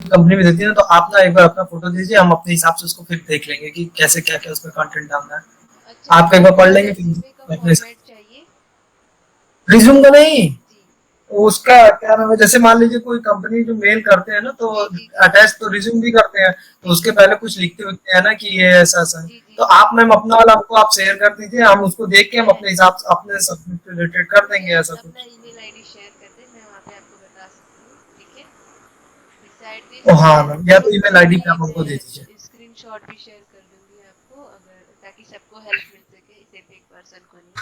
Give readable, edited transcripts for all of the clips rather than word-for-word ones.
Company में देती है ना, तो आप ना एक बार अपना फोटो दीजिए, हम अपने हिसाब से उसको फिर देख लेंगे कि कैसे क्या क्या उसमें कंटेंट डालना है। अच्छा, आप एक आपको बार पढ़ लेंगे रेज्यूमे का फिर अपने फॉर्मेट चाहिए? रिज्यूम का नहीं, जी उसका क्या नाम है, जैसे मान लीजिए कोई कंपनी जो मेल करते हैं ना, तो जी जी जी अटैच तो रिज्यूम भी करते हैं, तो जी उसके पहले कुछ लिखते होते हैं ना कि ये ऐसा ऐसा है। जी जी तो जी। आप मैम अपना वाला हमको आप शेयर कर दीजिए, हम उसको देख के हम मैं अपने हिसाब से अपने सब्जेक्ट रिलेटेड कर मुझे देंगे आप ऐसा अपना कुछ। ईमेल आईडी शेयर कर दें, मैं वहाँ पे आपको बता सकती हूँ, ठीक है? बिसाइड तो दिस हाँ मैं मैम, या तो ग्रुप ईमेल में आईडी भी पे आप हमको दे दीजिए। मैं स्क्रीनशॉट भी शेयर कर दूंगी आपको, अगर ताकि सबको हेल्प मिल सके, सिर्फ एक पर्सन को नहीं।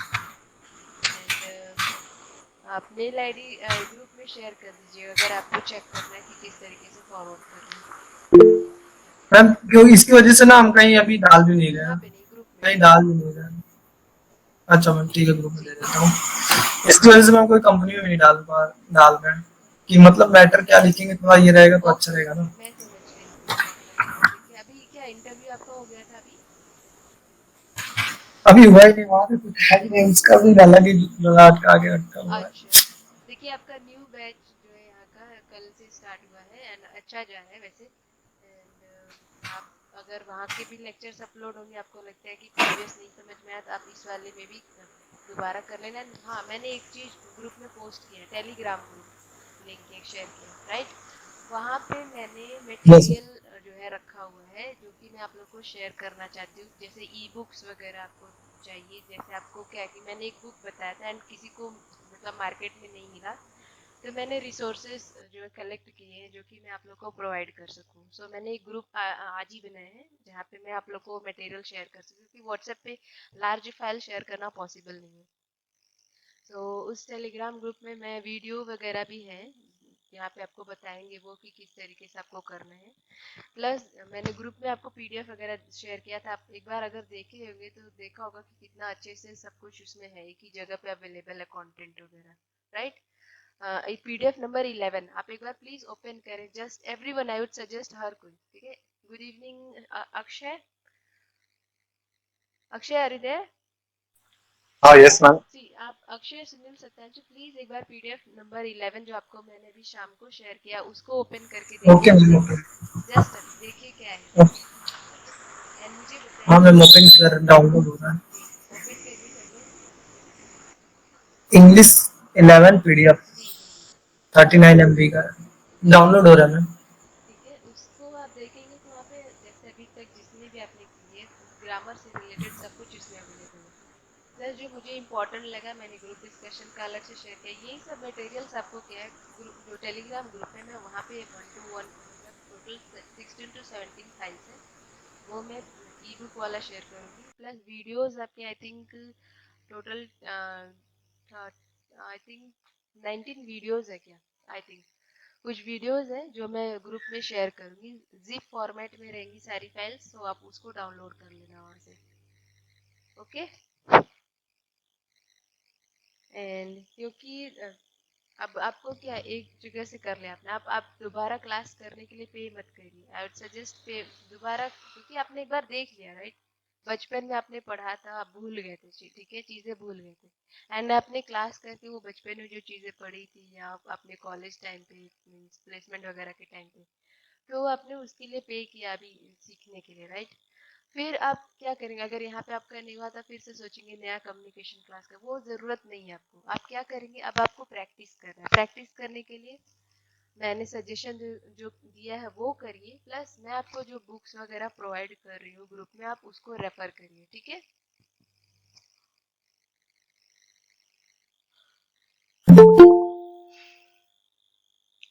एंड आप मेल आईडी ग्रुप में शेयर कर दीजिएगा अगर आपको चेक करना है कि किस तरीके से फॉरवर्ड करना है। मैम क्योंकि इसकी वजह से ना हम कहीं अभी डाल भी नहीं रहे यहाँ हैं, पे नहीं, ग्रुप में। कहीं डाल भी नहीं रहे हैं। अच्छा मैम ठीक है, ग्रुप में दे जी देता हूँ। इसकी वजह से मैं कोई कंपनी में भी नहीं डाल रहे हैं कि मतलब मैटर क्या लिखेंगे, थोड़ा ये रहेगा तो अच्छा ओके रहेगा ओके, ना। मैं समझ गई क्या आपका मतलब। देखिए, अभी क्या इंटरव्यू आपका हो गया था अभी? अभी हुआ ही नहीं, वहां पे कुछ है ही नहीं, उसका भी अलग ही लड़ाट का आगे रखा हुआ है। अच्छा, देखिए आपका न्यू बैच जो है यहाँ का कल से स्टार्ट हुआ है एंड अच्छा जा है वैसे। एंड आप अगर वहाँ के भी लेक्चर्स अपलोड होंगे, आपको लगता है कि प्रीवियस नहीं समझ में आया, तो आप इस वाले में भी दोबारा कर लेना। हाँ, मैंने एक चीज ग्रुप में पोस्ट किया है, टेलीग्राम ग्रुप लिंक एक शेयर किया है, राइट? वहाँ पे मैंने यस मटेरियल जो है रखा हुआ है, जो कि मैं आप लोग को शेयर करना चाहती हूँ। जैसे ई बुक्स वगैरह आपको चाहिए, जैसे आपको क्या है कि मैंने एक बुक बताया था एंड किसी को मतलब मार्केट में नहीं मिला, तो मैंने रिसोर्सेज जो है कलेक्ट किए हैं जो कि मैं आप लोग को प्रोवाइड कर सकूं। सो मैंने एक ग्रुप आज ही बनाया है जहाँ पे मैं आप लोग को मटेरियल शेयर कर सकूं, क्योंकि व्हाट्सएप पे लार्ज फाइल शेयर करना पॉसिबल नहीं है। तो उस टेलीग्राम ग्रुप में मैं वीडियो वगैरह भी है, यहाँ पे आपको बताएंगे वो कि किस तरीके से आपको करना है। प्लस मैंने ग्रुप में आपको पीडीएफ वगैरह शेयर किया था, आप एक बार अगर देखे होंगे तो देखा होगा कि कितना अच्छे से सब कुछ उसमें है, एक ही जगह पे अवेलेबल है कंटेंट वगैरह, राइट? पीडीएफ नंबर 11 आप एक बार प्लीज ओपन करें, just everyone, I would suggest हर कोई, ठीक है? Good evening Akshay, Akshay are? हाँ यस मैम। जी, आप अक्षय सुनील सत्यार्थी प्लीज एक बार पीडीएफ नंबर 11 जो आपको मैंने अभी शाम को शेयर किया उसको ओपन करके ओके देखिए। Ma'am okay. जस्ट अभी देखिए क्या है एंड मुझे हाँ बताइए। मैम ओपन कर डाउनलोड हो रहा है। जी, ओपन करिए सबने। इंग्लिश 11 पीडीएफ जी जी जी 39 MB का डाउनलोड हो रहा है मैम। ठीक है, उसको आप देखेंगे तो वहाँ पे जैसे अभी तक जितने भी आपने किए ग्रामर से रिलेटेड सब कुछ इसमें अवेलेबल है। प्लस जो मुझे इम्पोर्टेंट लगा, मैंने ग्रुप डिस्कशन का अलग से शेयर किया, यही सब मटेरियल्स आपको क्या है ग्रुप जो टेलीग्राम ग्रुप है, मैं वहाँ पे 1 to 1 मतलब टोटल 16 to 17 फाइल्स है, वो मैं ई बुक वाला शेयर करूँगी। प्लस वीडियोस आपके I think total I think 19 videos है क्या, आई थिंक कुछ वीडियोस है जो मैं ग्रुप में शेयर करूँगी, जिप फॉर्मेट में रहेंगी सारी फाइल्स, तो आप उसको डाउनलोड कर लेना वहाँ से, ओके? एंड क्योंकि अब आपको क्या एक जगह से कर लिया आपने, आप दोबारा क्लास करने के लिए पे मत करिए, आई वुड सजेस्ट पे दोबारा, क्योंकि आपने एक बार देख लिया, राइट? बचपन में आपने पढ़ा था, आप भूल गए थे, ठीक है, चीजें भूल गए थे, एंड आपने क्लास करके वो बचपन में जो चीजें पढ़ी थी या आपने कॉलेज टाइम पे मीन्स प्लेसमेंट वगैरह के टाइम पे, तो आपने उसके लिए पे किया अभी सीखने के लिए, राइट? फिर आप क्या करेंगे अगर यहाँ पे आपका नहीं हुआ, तो फिर से सोचेंगे नया कम्युनिकेशन क्लास का, वो जरूरत नहीं है आपको। आप क्या करेंगे, अब आपको प्रैक्टिस करना है, प्रैक्टिस करने के लिए मैंने सजेशन जो दिया है वो करिए, प्लस मैं आपको जो बुक्स वगैरह प्रोवाइड कर रही हूँ ग्रुप में, आप उसको रेफर करिए, ठीक है?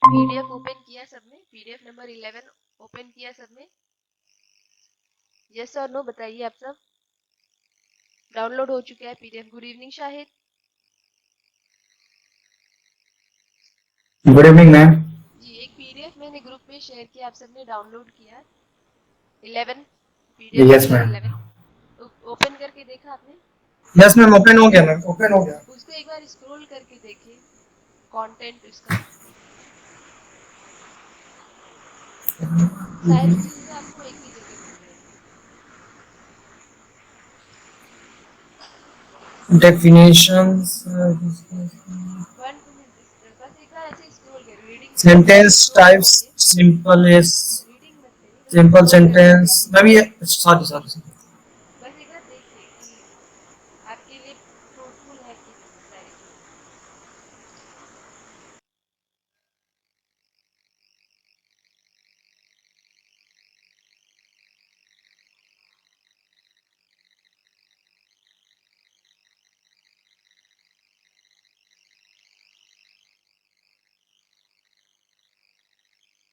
पीडीएफ ओपन किया सबने? पीडीएफ नंबर 11 ओपन किया सबने? यस और नो बताइए आप सब। डाउनलोड हो चुका है PDF? Good evening Shahid good evening ma'am. जी। एक पीडीएफ मैंने ग्रुप में शेयर किया, आप सबने डाउनलोड किया? 11, PDF yes number ma'am. 11 open करके देखा आपने? यस मैम ओपन हो गया मैम, ओपन हो गया। उसको एक बार स्क्रॉल करके देखिए, कंटेंट उसका, सारी चीजें आपको एक ही जगह मिल जाएगी। डेफिनेशंस, 1 2 मिनट, बस एक बार ऐसे स्क्रॉल करिए, रीडिंग से सेंटेंस स्क्रॉल टाइप्स, करिए। सिंपल इज रीडिंग मत करिए, बस एक सिंपल बार सेंटेंस मैं भी सॉरी सॉरी बस एक बार देखिए कि आपके लिए फ्रूटफुल है कि नहीं सारी चीजें।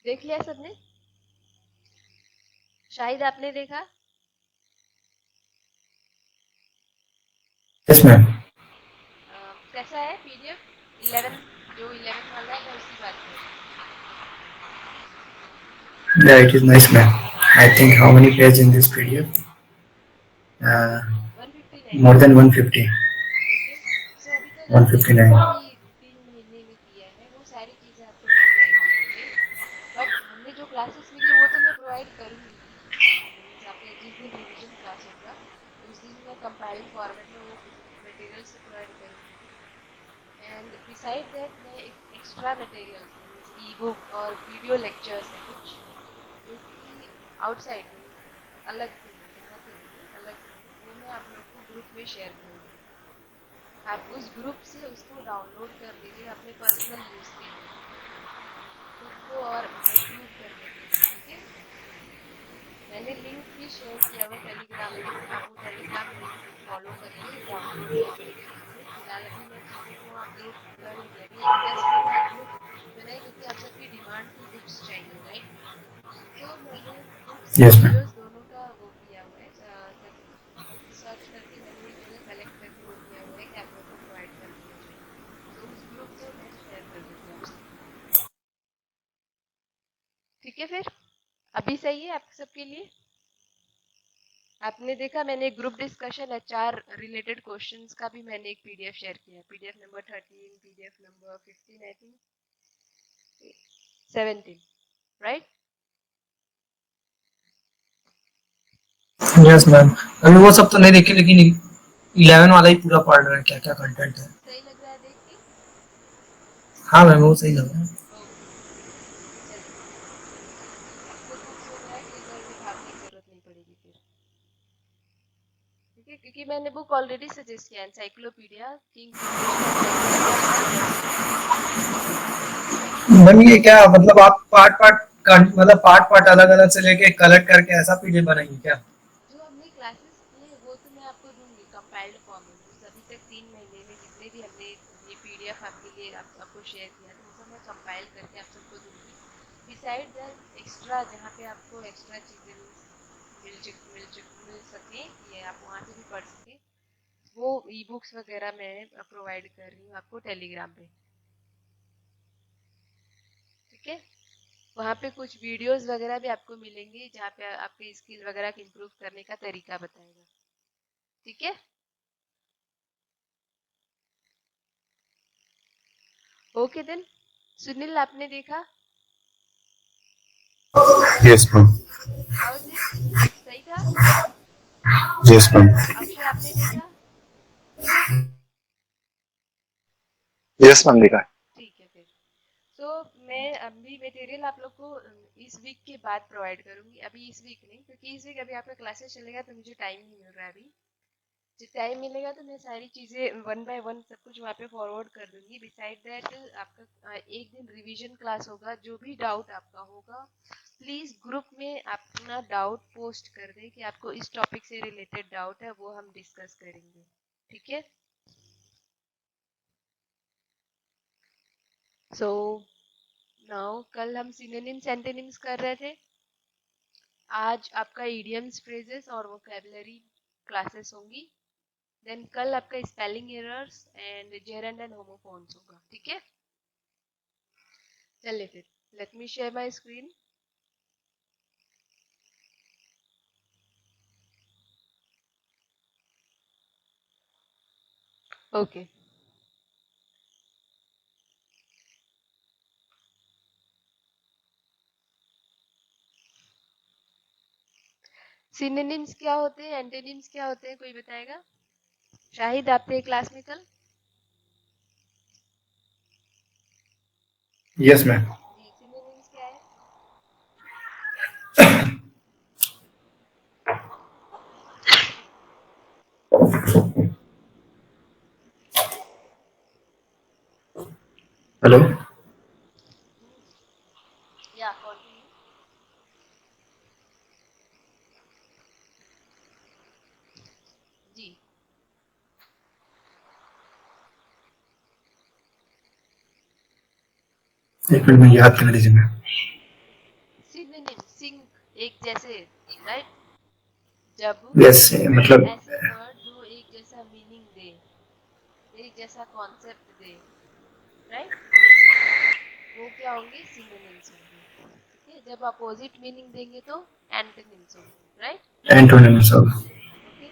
देख लिया सबने? शाहिद आपने देखा? यस मैम कैसा है पीडीएफ? 11 जो 11 वाला है मैं उसकी बात कर रही yeah it is nice ma'am I think how many pages in this PDF uh, हूँ। 159 more than 150 ठीक है। सो अभी तक आपने जो 159 भी 3 महीने में किया है वो सारी चीजें आपको मिल जाएगी यहाँ पे। बट हमने जो क्लासेस ली है वो तो मैं प्रोवाइड करूंगी ही। मीन्स आपका जिस दिन रिवीजन क्लास होगा उस दिन मैं कंपाइल्ड फॉर्मेट में वो मटेरियल से प्रोवाइड करूंगी। एंड बिसाइड दैट मैं एक एक्स्ट्रा मटेरियल मीन्स ई बुक और वीडियो लेक्चर्स है कुछ जो कि आउटसाइड मीन्स अलग से है, यहाँ से नहीं है, अलग से है, वो मैं आप लोग को ग्रुप में शेयर करूंगी। आप उस ग्रुप से उसको डाउनलोड कर लीजिए अपने पर्सनल यूज के लिए, खुद को और इम्प्रूव करने के लिए। ठीक है, मैंने लिंक भी शेयर किया हुआ टेलीग्राम लिंक, आप वो टेलीग्राम लिंक को फॉलो करके डाउनलोड कर लीजिए चीजें। फिलहाल अभी मैं चीजों को अपलोड करूंगी, अभी एक टेस्ट वाला ग्रुप बनाई क्योंकि आप सबकी डिमांड थी बुक्स चाहिए, राइट? तो मैंने बुक्स yes ma'am वीडियोस दोनों का वो किया हुआ है, सब सर्च करके मैंने एक जगह कलेक्ट करके वो किया हुआ है कि आप लोग को प्रोवाइड कर देना चाहिए। तो उस ग्रुप में मैं शेयर कर दूंगी आप सबको। ठीक है, फिर अभी सही है आप सबके लिए? आपने देखा मैंने एक group discussion HR related questions का भी मैंने एक पीडीएफ शेयर किया, PDF number 13, PDF number 15 I think 17, right? Yes ma'am अभी वो सब तो नहीं देखे लेकिन 11 वाला ही पूरा पढ़ रहे हैं क्या क्या कंटेंट है सही लग रहा है देख के? हाँ मैम वो सही लग रहा है ओके, चलिए आपको बुक्स वगैरह के लिए घर में भागने की जरूरत नहीं पड़ेगी फिर। ठीक है, क्योंकि मैंने बुक ऑलरेडी सजेस्ट किया, encyclopedia Kings English encyclopedia part 1। Ma'am ये क्या मतलब आप पार्ट पार्ट मतलब पार्ट पार्ट अलग अलग से लेके कलेक्ट करके ऐसा पीडीएफ बनाएंगे क्या जो हमने क्लासेस किए वो तो मैं आपको दूंगी कंपाइल्ड फॉर्म में, मीन्स अभी तक 3 महीने में जितने भी हमने ये पीडीएफ आपके लिए आपको शेयर किया था वो सब मैं कंपाइल करके आप सबको दूंगी। बिसाइड दैट एक्स्ट्रा जहाँ पे आपको एक्स्ट्रा चीजें मिल सके कि आप वहाँ से भी पढ़ सके, वो ई बुक्स वगैरह मैं प्रोवाइड कर रही हूँ आपको टेलीग्राम पे। ठीक है, वहाँ पे कुछ वीडियोस वगैरह भी आपको मिलेंगे जहाँ पे आपके स्किल वगैरह को इम्प्रूव करने का तरीका बताएगा। ठीक है, ओके देन। सुनील आपने देखा? Yes, ma'am. How is it? सही था? Yes, ma'am. अक्षय आपने देखा? Yes, ma'am. देखा है। ठीक है फिर। सो मैं अभी मटेरियल आप लोग को इस वीक के बाद प्रोवाइड करूंगी, अभी इस वीक नहीं, क्योंकि इस वीक अभी आपका क्लासेस चलेगा तो मुझे टाइम नहीं मिल रहा है अभी। जब टाइम मिलेगा तो मैं सारी चीजें वन बाय वन सब कुछ वहाँ पे फॉरवर्ड कर दूंगी। बिसाइड दैट आपका एक दिन रिवीजन क्लास होगा, जो भी डाउट आपका होगा प्लीज ग्रुप में अपना डाउट पोस्ट कर दे कि आपको इस टॉपिक से रिलेटेड डाउट है, वो हम डिस्कस करेंगे। ठीक है, सो नाउ कल हम सिनोनिम्स एंटोनिम्स कर रहे थे, आज आपका इडियम्स फ्रेजेस और वोकैबुलरी क्लासेस होंगी। देन कल आपका spelling errors and gerund and homophones होगा। ठीक है, चलिए फिर let me share my screen. Okay, synonyms क्या होते हैं, एंटोनिम्स क्या होते हैं, कोई बताएगा? शाहिद आप थे क्लास में कल? यस मैम जी, सिनोनिम्स क्या है? हेलो। या कंटिन्यू। जी। एक मिनट में याद कर लीजिए मैं। सिनोनिम सिंक एक जैसे, राइट? जब यस मतलब ऐसे वर्ड जो एक जैसा मीनिंग दे, एक जैसा कॉन्सेप्ट दे, राइट, वो क्या होंगे? सिनोनिम्स होंगे। ठीक है, जब अपोजिट मीनिंग देंगे तो एंटोनिम्स होंगे, राइट? एंटोनिम्स होगा। ओके,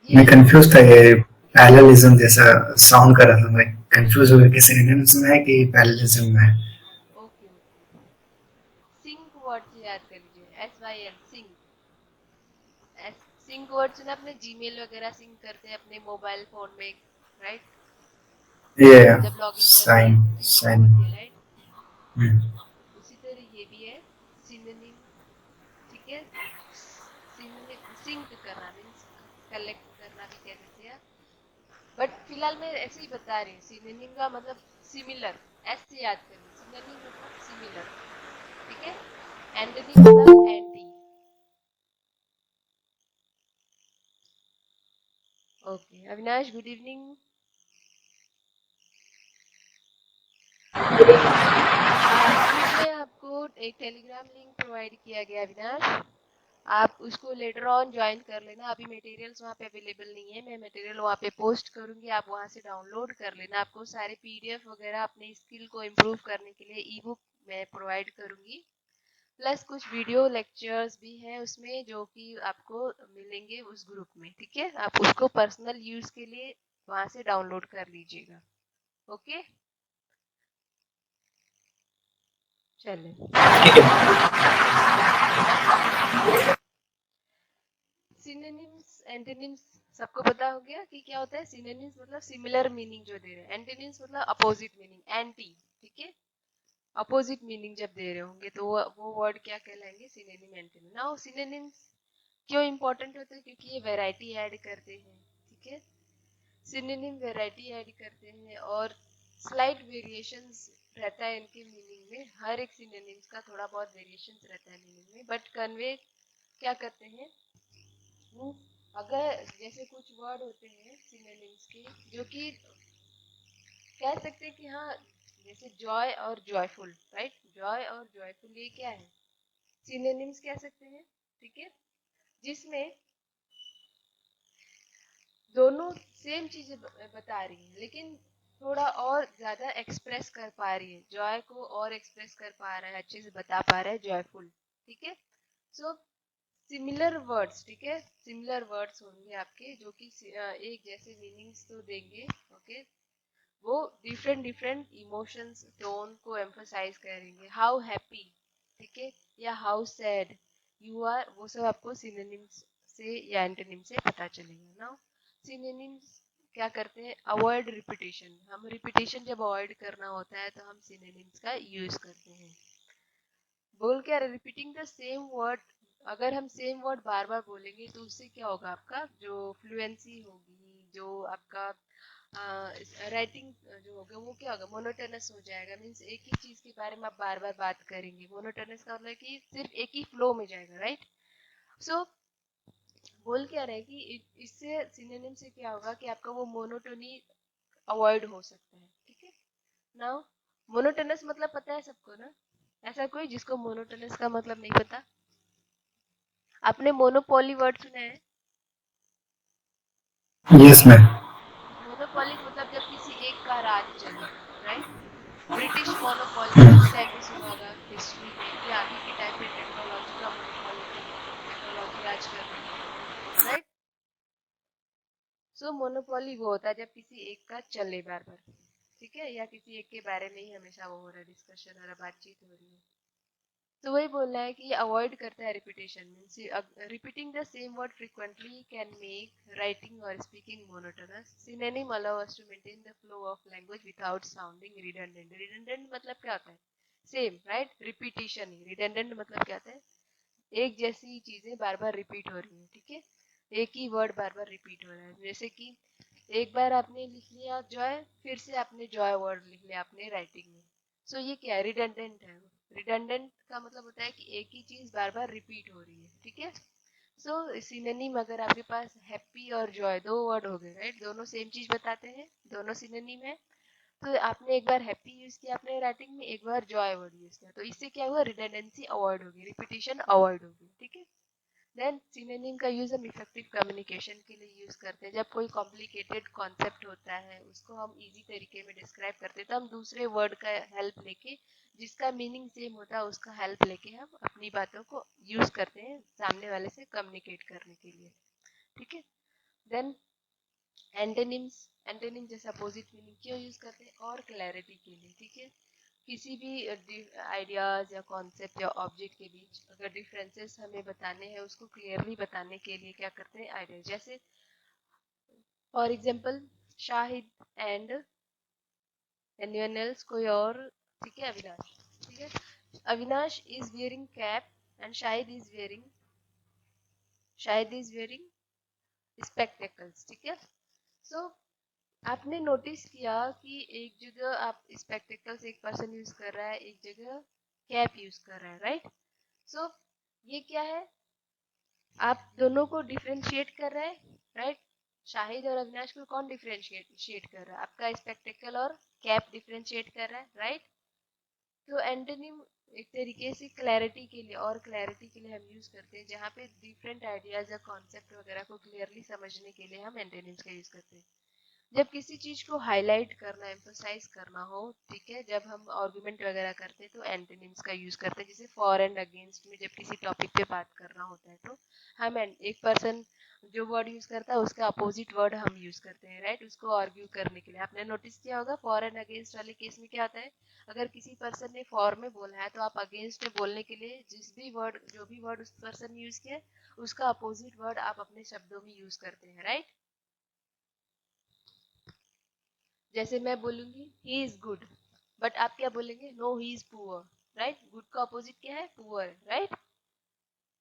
मैं ये कंफ्यूज था, ये पैरेललिज्म जैसा साउंड कर रहा था। मैं कंफ्यूज हो गया कि सिनोनिम्स में है कि पैरेललिज्म में है। Okay okay. सिंक वर्ड से याद कर लीजिए, SYN सिंक। सिंक वर्ड सुना आपने? जीमेल वगैरह सिंक करते हैं अपने मोबाइल फोन में, राइट? ये जब लॉगिन करते साइन हैं वो साइन। होती है, राइट? उसी तरह ये भी है सिनोनिम। ठीक है, सिनोनिम सिंक करना मीन्स कलेक्ट करना भी कह देते हैं, बट फिलहाल मैं ऐसे ही बता रही हूँ। सिनोनिम का मतलब सिमिलर, एस से याद करिए। सिनोनिम मतलब सिमिलर, ठीक है? एंटोनिम मतलब anti. Okay Avinash, good evening. Group में आपको एक टेलीग्राम लिंक प्रोवाइड किया गया अविनाश, आप उसको लेटर ऑन ज्वाइन कर लेना। अभी मटेरियल्स वहाँ पे अवेलेबल नहीं है, मैं मटेरियल वहाँ पे पोस्ट करूँगी, आप वहाँ से डाउनलोड कर लेना। आपको सारे PDF वगैरह अपने स्किल को इम्प्रूव करने के लिए ई बुक मैं प्रोवाइड करूँगी, प्लस कुछ वीडियो लेक्चर्स भी हैं उसमें जो कि आपको मिलेंगे उस ग्रुप में। ठीक है, आप उसको पर्सनल यूज के लिए वहाँ से डाउनलोड कर लीजिएगा। ओके, चलिए। सिनोनिम्स एंटोनिम्स सबको पता हो गया कि क्या होता है? सिनोनिम्स मतलब सिमिलर मीनिंग जो दे रहे हैं, एंटोनिम्स मतलब अपोजिट मीनिंग, एंटी। ठीक है, अपोजिट मीनिंग जब दे रहे होंगे तो वो वर्ड क्या कहलाएंगे? Synonym, antonym. नाउ सिनोनिम्स क्यों इंपॉर्टेंट होते हैं? क्योंकि ये वैरायटी ऐड करते हैं। ठीक है, सिनोनिम वैरायटी ऐड करते हैं और स्लाइट वेरिएशंस रहता है इनके मीनिंग में। हर एक सिनोनिम्स का थोड़ा बहुत वेरिएशंस रहता है मीनिंग में, बट कन्वे क्या करते हैं? अगर जैसे कुछ वर्ड होते हैं सिनोनिम्स के जो कि कह सकते हैं कि हाँ, जैसे जॉय और जॉयफुल, राइट? जॉय और जॉयफुल ये क्या है? सिनोनिम्स कह सकते हैं। ठीक है, जिसमें दोनों सेम चीजें बता रही है लेकिन थोड़ा और ज्यादा एक्सप्रेस कर पा रही है। जॉय को और एक्सप्रेस कर पा रहा है, अच्छे से बता पा रहा है जॉयफुल। ठीक है, सो सिमिलर वर्ड्स, ठीक है, सिमिलर वर्ड्स होंगे आपके जो कि एक जैसे मीनिंग्स तो देंगे। ओके, वो डिफरेंट डिफरेंट इमोशंस टोन को एम्फसाइज करेंगे। हाउ हैप्पी, ठीक है, या हाउ सैड यू आर, वो सब आपको सिनोनिम्स से या एंटोनिम से पता चलेगा। ना सिनोनिम्स क्या करते हैं? Avoid repetition. हम रिपीटेशन जब अवॉइड करना होता है तो हम सिनोनिम्स का यूज करते हैं। बोल क्या रहे? Repeating the same word. अगर हम सेम वर्ड बार बार बोलेंगे तो उससे क्या होगा? आपका जो फ्लुएंसी होगी, जो आपका राइटिंग जो होगा वो क्या होगा? मोनोटोनस हो जाएगा। मीन्स एक ही चीज के बारे में आप बार बार बात करेंगे। मोनोटोनस का मतलब कि सिर्फ एक ही फ्लो में जाएगा, राइट? सो बोल क्या रहे कि इससे सिनोनिम से क्या होगा कि आपका वो मोनोटोनी अवॉइड हो सकता है। ठीक है, नाउ मोनोटोनस मतलब पता है सबको ना? ऐसा कोई जिसको मोनोटोनस का मतलब नहीं पता? आपने मोनोपोली वर्ड सुना है? Yes ma'am. मोनोपोली मतलब जब किसी एक का राज चले, राइट? ब्रिटिश मोनोपोली उस टाइम पे सुना होगा हिस्ट्री में कि अभी के टाइम पे टेक्नोलॉजी का मोनोपोली है, टेक्नोलॉजी राज कर रही है, राइट? सो मोनोपोली वो होता है जब किसी एक का चले बार बार, ठीक है, या किसी एक के बारे में ही हमेशा वो हो रहा है, डिस्कशन हो रहा है, बातचीत हो रही है। तो वही बोल रहा है कि अवॉइड करता है repetition. Means repeating the same word frequently can make writing और speaking monotonous. Synonym allow us to maintain the flow of language without sounding redundant. Redundant मतलब क्या होता है? Same, right? रिपीटिशन ही। रिडंडेंट मतलब क्या होता है? एक जैसी चीजें बार बार रिपीट हो रही है। ठीक है, एक ही वर्ड बार बार रिपीट हो रहा है। जैसे कि एक बार आपने लिख लिया जॉय, फिर से आपने जॉय वर्ड लिख लिया अपने राइटिंग में। सो ये क्या है, रिडंडेंट है। रिडंडेंट का मतलब होता है कि एक ही चीज बार बार रिपीट हो रही है, ठीक है। सो सिनोनिम अगर आपके पास हैप्पी और जॉय दो वर्ड हो गए, राइट, दोनों सेम चीज बताते हैं, दोनों सिनोनिम है, तो आपने एक बार हैप्पी यूज किया अपने राइटिंग में, एक बार जॉय वर्ड यूज किया, तो इससे क्या हुआ, रिडंडेंसी अवॉइड होगी, रिपीटिशन अवॉइड होगी, ठीक है। देन सिनोनिम का यूज हम इफेक्टिव कम्युनिकेशन के लिए यूज करते हैं। जब कोई कॉम्प्लिकेटेड कॉन्सेप्ट होता है उसको हम इजी तरीके में डिस्क्राइब करते हैं, तो हम दूसरे वर्ड का हेल्प लेके, जिसका मीनिंग सेम होता है उसका हेल्प लेके हम अपनी बातों को यूज करते हैं सामने वाले से कम्युनिकेट करने के लिए, ठीक है। देन एंटोनिम्स, एंटोनिम जैसे अपोजिट मीनिंग क्यों यूज करते हैं, और क्लैरिटी के लिए, ठीक है। किसी भी आइडियाज या कॉन्सेप्ट या ऑब्जेक्ट के बीच अगर डिफरेंसेस हमें बताने हैं, उसको क्लियरली बताने के लिए क्या करते हैं, आइडियाज, जैसे for example Shahid and anyone else, कोई और, ठीक है, अविनाश, ठीक है। Avinash is wearing cap and Shahid is wearing spectacles, ठीक है। सो आपने नोटिस किया कि एक जगह आप स्पेक्टेकल्स एक पर्सन यूज कर रहा है, एक जगह कैप यूज कर रहा है, राइट। सो ये क्या है, आप दोनों को डिफरेंशिएट कर रहे हैं, राइट। शाहिद और अविनाश को कौन डिफरेंशिएट कर रहा है, आपका स्पेक्टेकल और कैप डिफरेंशिएट कर रहा है, राइट। तो एंटोनिम एक तरीके से क्लैरिटी के लिए, और क्लैरिटी के लिए हम यूज करते हैं, जहाँ पे डिफरेंट आइडियाज या कॉन्सेप्ट वगैरह को क्लियरली समझने के लिए हम एंटोनिम्स का यूज करते हैं। जब किसी चीज को हाईलाइट करना, एम्फोसाइज करना हो, ठीक है, जब हम आर्गुमेंट वगैरह करते हैं तो एंटोनिम्स का यूज करते हैं। जैसे फॉर एंड अगेंस्ट में जब किसी टॉपिक पे बात करना होता है तो हम एक पर्सन जो वर्ड यूज करता है उसका अपोजिट वर्ड हम यूज करते हैं, राइट, उसको आर्ग्यू करने के लिए। आपने नोटिस किया होगा फॉर एंड अगेंस्ट वाले केस में क्या होता है, अगर किसी पर्सन ने फॉर में बोला है तो आप अगेंस्ट में बोलने के लिए जो भी वर्ड उस पर्सन ने यूज किया उसका अपोजिट वर्ड आप अपने शब्दों में यूज करते हैं, राइट। जैसे मैं बोलूंगी ही इज गुड, बट आप क्या बोलेंगे, no he is poor, right. Good का अपोजिट क्या है, पुअर, राइट।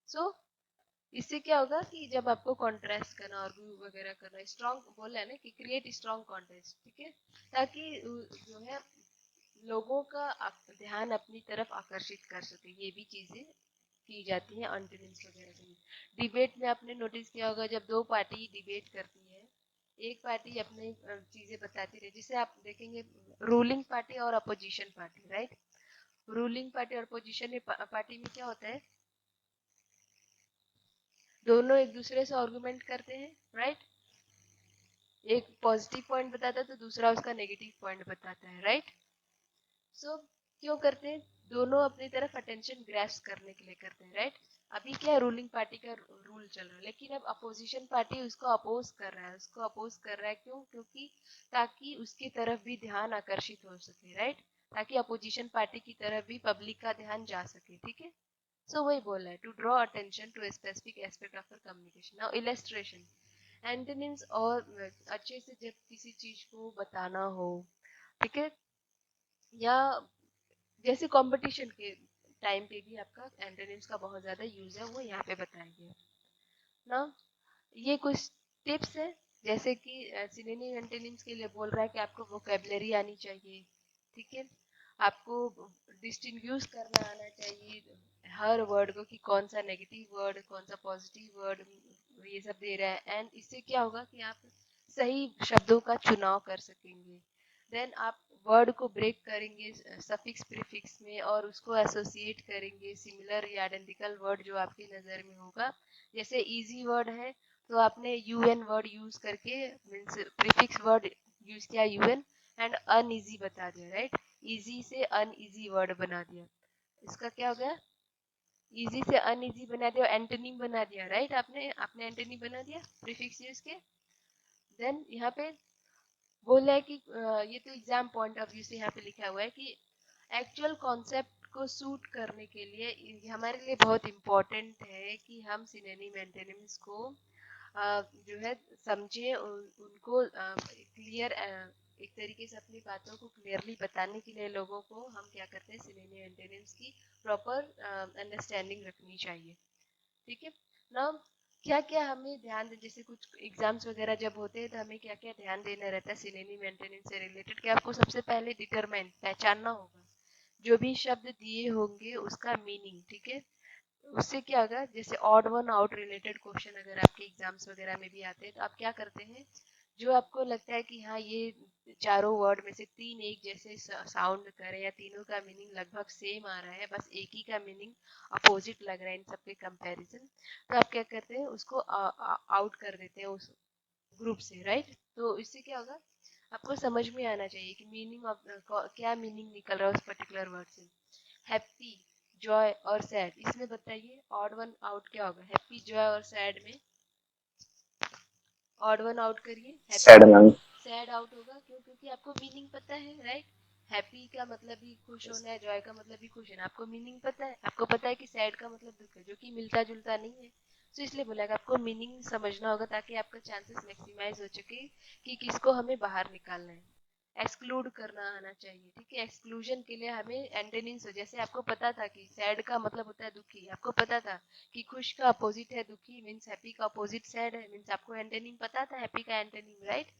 सो इससे क्या होगा कि जब आपको कॉन्ट्रास्ट करना, आर्ग्यू वगैरह करना, स्ट्रॉन्ग बोला है ना कि क्रिएट स्ट्रॉन्ग कॉन्टेस्ट, ठीक है, ताकि जो है लोगों का ध्यान अपनी तरफ आकर्षित कर सके, ये भी चीजें की जाती है एंटोनिम्स वगैरह के लिए। डिबेट में आपने नोटिस किया होगा जब दो पार्टी डिबेट करती है, एक पार्टी अपनी चीजें बताती रहे, जिसे आप देखेंगे रूलिंग पार्टी और opposition party, right. Ruling party और अपोजिशन पार्टी में क्या होता है, दोनों एक दूसरे से आर्गुमेंट करते हैं, राइट। एक पॉजिटिव पॉइंट बताता है तो दूसरा उसका नेगेटिव पॉइंट बताता है, राइट। सो क्यों करते हैं, दोनों अपनी तरफ अटेंशन ग्रैस्प करने के लिए करते हैं, राइट। अभी क्या है, रूलिंग पार्टी का रूल चल रहा है, लेकिन अब अपोजिशन पार्टी उसको अपोज कर रहा है, क्यों, क्योंकि ताकि उसकी तरफ भी ध्यान आकर्षित हो सके, राइट, ताकि अपोजिशन पार्टी की तरफ भी पब्लिक का ध्यान जा सके, ठीक है। सो वही बोल रहा है, to draw attention to a specific aspect of communication. Now illustration, antonyms, और अच्छे से जब किसी चीज को बताना हो, ठीक है, या जैसे कंपटीशन के टाइम पे भी आपका एंटोनिम्स का बहुत ज्यादा यूज है, वो यहाँ पे बताया गया ना। ये कुछ टिप्स है, जैसे कि सिनोनिम एंटोनिम्स के लिए बोल रहा है कि आपको वोकेबलरी आनी चाहिए, ठीक है, आपको डिस्टिंग्विश करना आना चाहिए हर वर्ड को, कि कौन सा नेगेटिव वर्ड कौन सा पॉजिटिव वर्ड, ये सब दे रहा है। एंड इससे क्या होगा कि आप सही शब्दों का चुनाव कर सकेंगे। देन आप वर्ड को ब्रेक करेंगे सफिक्स प्रीफिक्स में, और उसको एसोसिएट करेंगे सिमिलर या आइडेंटिकल वर्ड जो आपकी नज़र में होगा। जैसे इजी वर्ड है तो आपने यूएन वर्ड यूज करके मीन्स प्रीफिक्स वर्ड यूज किया यूएन, एंड अनइजी बता दिया, राइट। इजी से अनइजी वर्ड बना दिया, इसका क्या हो गया, इजी से अनइजी बना दिया, एंटोनिम बना दिया, राइट। आपने आपने एंटोनिम बना दिया प्रीफिक्स यूज के। देन यहाँ पे बोला है कि ये तो एग्जाम पॉइंट ऑफ व्यू से यहाँ पे लिखा हुआ है कि एक्चुअल कॉन्सेप्ट को सूट करने के लिए ये हमारे लिए बहुत इम्पोर्टेंट है कि हम सिनोनिम एंटोनिम्स को जो है समझे, उनको क्लियर एक तरीके से अपनी बातों को क्लियरली बताने के लिए लोगों को हम क्या करते हैं, सिनोनिम एंटोनिम्स की प्रॉपर अंडरस्टैंडिंग रखनी चाहिए, ठीक है ना। क्या क्या हमें ध्यान दे, जैसे कुछ एग्जाम्स वगैरह जब होते हैं तो हमें क्या क्या ध्यान देना रहता है सिनोनिम एंटोनिम से रिलेटेड, कि आपको सबसे पहले डिटरमाइन पहचानना होगा जो भी शब्द दिए होंगे उसका मीनिंग, ठीक है। उससे क्या होगा, जैसे odd one out related question अगर आपके एग्जाम्स वगैरह में भी आते हैं तो आप क्या करते हैं, जो आपको लगता है कि हाँ ये चारों वर्ड में से तीन एक जैसे साउंड कर रहे हैं या तीनों का मीनिंग लगभग सेम आ रहा है, बस एक ही का मीनिंग अपोजिट लग रहा है इन सबके कंपैरिजन, तो आप क्या करते हैं उसको आउट कर देते हैं उस ग्रुप से, राइट। तो इससे क्या होगा, आपको समझ में आना चाहिए कि मीनिंग ऑफ क्या मीनिंग निकल रहा है उस पर्टिकुलर वर्ड से। हैप्पी, जॉय और सैड, इसमें बताइए ऑड वन आउट क्या होगा, हैप्पी जॉय और सैड में ऑड वन आउट करिए, sad happy ma'am. Sad out होगा, क्यों, क्योंकि आपको मीनिंग पता है, राइट। हैप्पी का मतलब भी खुश होना है, जॉय का मतलब भी खुश होना, आपको मीनिंग पता है, आपको पता है कि सैड का मतलब दुख है, जो कि मिलता जुलता नहीं है। तो इसलिए बोला कि आपको मीनिंग समझना होगा ताकि आपका चांसेस मैक्सिमाइज हो सके कि किसको हमें बाहर निकालना है, एक्सक्लूड करना आना चाहिए, ठीक है। एक्सक्लूजन के लिए हमें एंटोनिम्स, जैसे आपको पता था कि सैड का मतलब होता है दुखी, आपको पता था कि खुश का अपोजिट है दुखी, मीन्स हैप्पी का अपोजिट सैड है, मीन्स आपको एंटोनिम पता था हैप्पी का एंटोनिम, राइट।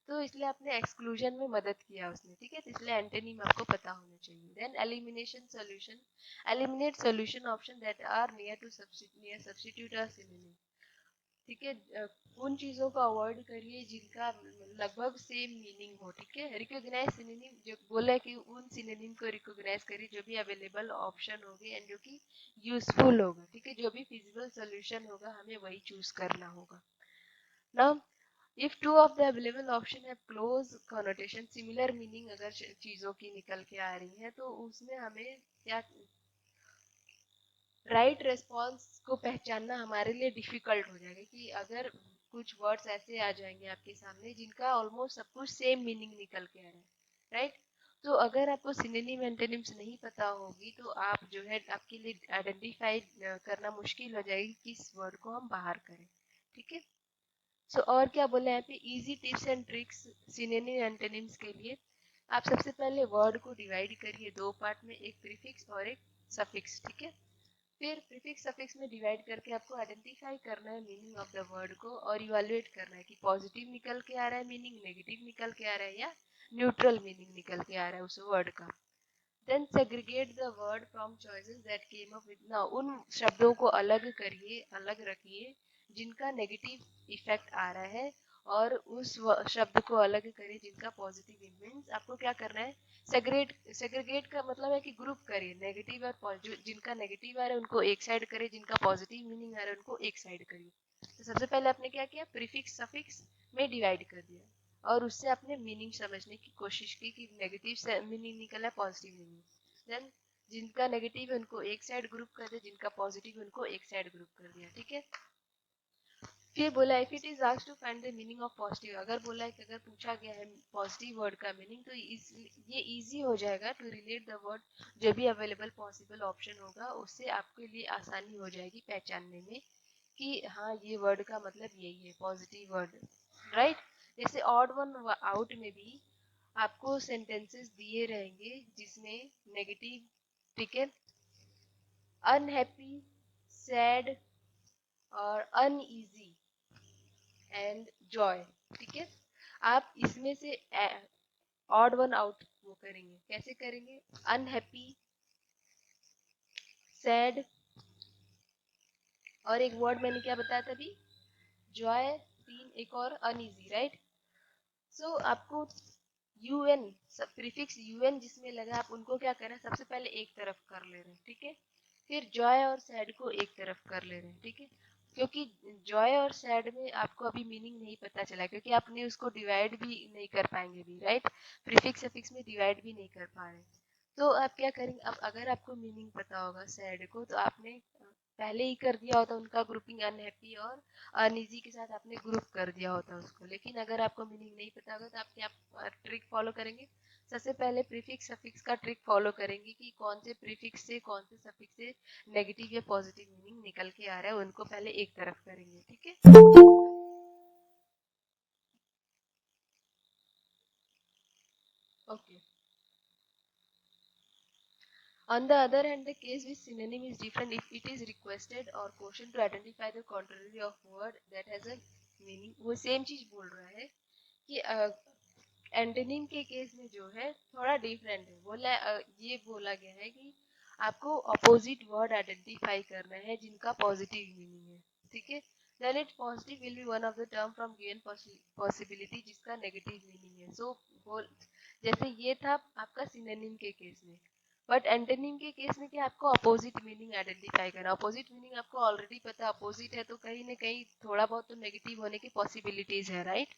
तो इसलिए आपने एक्सक्लूजन में मदद किया उसने, ठीक है, तो इसलिए एंटोनिम आपको पता होना चाहिए। Then elimination solution, eliminate solution option that are near to substitute और सिनोनिम, ठीक है। उन चीजों को अवॉइड करिए जिनका लगभग सेम मीनिंग हो, ठीक है। रिकॉग्नाइज सिनोनिम, जो बोला है कि उन सिनोनिम को रिकॉग्नाइज करिए जो भी अवेलेबल ऑप्शन होंगे एंड जो कि यूजफुल होगा, ठीक है, जो भी फिजिबल सॉल्यूशन होगा हमें वही चूज करना होगा। Now if two of the available option है क्लोज कॉनोटेशन, सिमिलर मीनिंग अगर चीजों की निकल के आ रही है तो उसमें हमें क्या, राइट रेस्पॉन्स को पहचानना हमारे लिए डिफिकल्ट हो जाएगा, कि अगर कुछ वर्ड्स ऐसे आ जाएंगे आपके सामने जिनका ऑलमोस्ट सब कुछ सेम मीनिंग निकल के आ रहा है, राइट। तो अगर आपको सिनोनिम एंटोनिम्स नहीं पता होगी तो आप जो है आपके लिए आइडेंटिफाई करना मुश्किल हो जाएगी कि इस वर्ड को हम बाहर करें, ठीक है। सो और क्या बोला है यहाँ पे, easy tips and tricks synonym antonyms के लिए। आप सबसे पहले वर्ड को डिवाइड करिए दो पार्ट में, एक प्रीफिक्स और एक सफिक्स, ठीक है। फिर प्रीफिक्स सफिक्स में डिवाइड करके आपको आइडेंटिफाई करना है मीनिंग ऑफ द वर्ड को और इवैल्यूएट करना है कि पॉजिटिव निकल के आ रहा है मीनिंग, नेगेटिव निकल के आ रहा है या न्यूट्रल मीनिंग निकल के आ रहा है उस वर्ड का। Then segregate the word from choices that came up with, now उन शब्दों को अलग करिए, अलग रखिए जिनका नेगेटिव इफेक्ट आ रहा है, और उस शब्द को अलग करिए जिनका पॉजिटिव, मीन्स आपको क्या करना है, सेग्रीगेट का मतलब है कि ग्रुप करिए, नेगेटिव और पॉजिटिव, जिनका नेगेटिव आ रहा है उनको एक साइड करिए, जिनका पॉजिटिव मीनिंग आ रहा है उनको एक साइड करिए। तो सबसे पहले आपने क्या किया, प्रीफिक्स सफिक्स में डिवाइड कर दिया और उससे आपने मीनिंग समझने की कोशिश की कि नेगेटिव मीनिंग निकला है पॉजिटिव मीनिंग। देन जिनका नेगेटिव है उनको एक साइड ग्रुप कर दिया, जिनका पॉजिटिव है उनको एक साइड ग्रुप कर दिया, ठीक है। फिर बोला if it is asked to find the meaning of positive, अगर बोला है कि अगर पूछा गया है पॉजिटिव वर्ड का मीनिंग तो ये इजी हो जाएगा टू रिलेट द वर्ड, जो भी अवेलेबल पॉसिबल ऑप्शन होगा उससे आपके लिए आसानी हो जाएगी पहचानने में कि हाँ ये वर्ड का मतलब यही है पॉजिटिव वर्ड, राइट। जैसे ऑड वन आउट में भी आपको सेंटेंसेस दिए रहेंगे जिसमें नेगेटिव, ठीक है, अनहैप्पी, सैड और अनईजी एंड जॉय, ठीक है। आप इसमें से ऑड वन आउट वो करेंगे, कैसे करेंगे, अनहैप्पी, सैड और एक वर्ड मैंने क्या बताया था अभी, जॉय, तीन एक और अनईजी, राइट। सो आपको यूएन, प्रीफिक्स यूएन जिसमें लगा आप उनको क्या करना है, सबसे पहले एक तरफ कर ले रहे हैं, ठीक है। फिर जॉय और सैड को एक तरफ कर ले रहे हैं, ठीक है, क्योंकि जॉय और सैड में आपको अभी मीनिंग नहीं पता चला क्योंकि आपने उसको डिवाइड भी नहीं कर पाएंगे भी, राइट। प्रीफिक्स सफिक्स में डिवाइड भी नहीं कर पा रहे, तो आप क्या करेंगे, अब अगर आपको मीनिंग पता होगा सैड को तो आपने पहले ही कर दिया होता उनका ग्रुपिंग, अनहैप्पी और अनईजी के साथ आपने ग्रुप कर दिया होता उसको। लेकिन अगर आपको मीनिंग नहीं पता होगा तो आप क्या ट्रिक फॉलो करेंगे, सबसे पहले प्रीफिक्स सफिक्स का ट्रिक फॉलो करेंगे कि कौन से प्रीफिक्स से कौन से सफिक्स से नेगेटिव या पॉजिटिव मीनिंग निकल के आ रहा है उनको पहले एक तरफ करेंगे, ठीक है। Okay, On the other hand, the case with synonym is different if it is requested or questioned to identify the contrary of word that has a meaning. वो सेम चीज बोल रहा है कि एंटोनिम के केस में जो है थोड़ा डिफरेंट है। ये बोला गया है कि आपको अपोजिट वर्ड आइडेंटिफाई करना है जिनका पॉजिटिव मीनिंग है, ठीक है। Then it positive will be one of the term from given possibility जिसका नेगेटिव मीनिंग है। सो जैसे ये था आपका सिनोनिम के केस में, बट एंटोनिम के केस में क्या आपको अपोजिट मीनिंग आइडेंटिफाई करना। अपोजिट मीनिंग आपको ऑलरेडी पता, अपोजिट है तो कहीं ना कहीं थोड़ा बहुत तो नेगेटिव होने की पॉसिबिलिटीज है, राइट।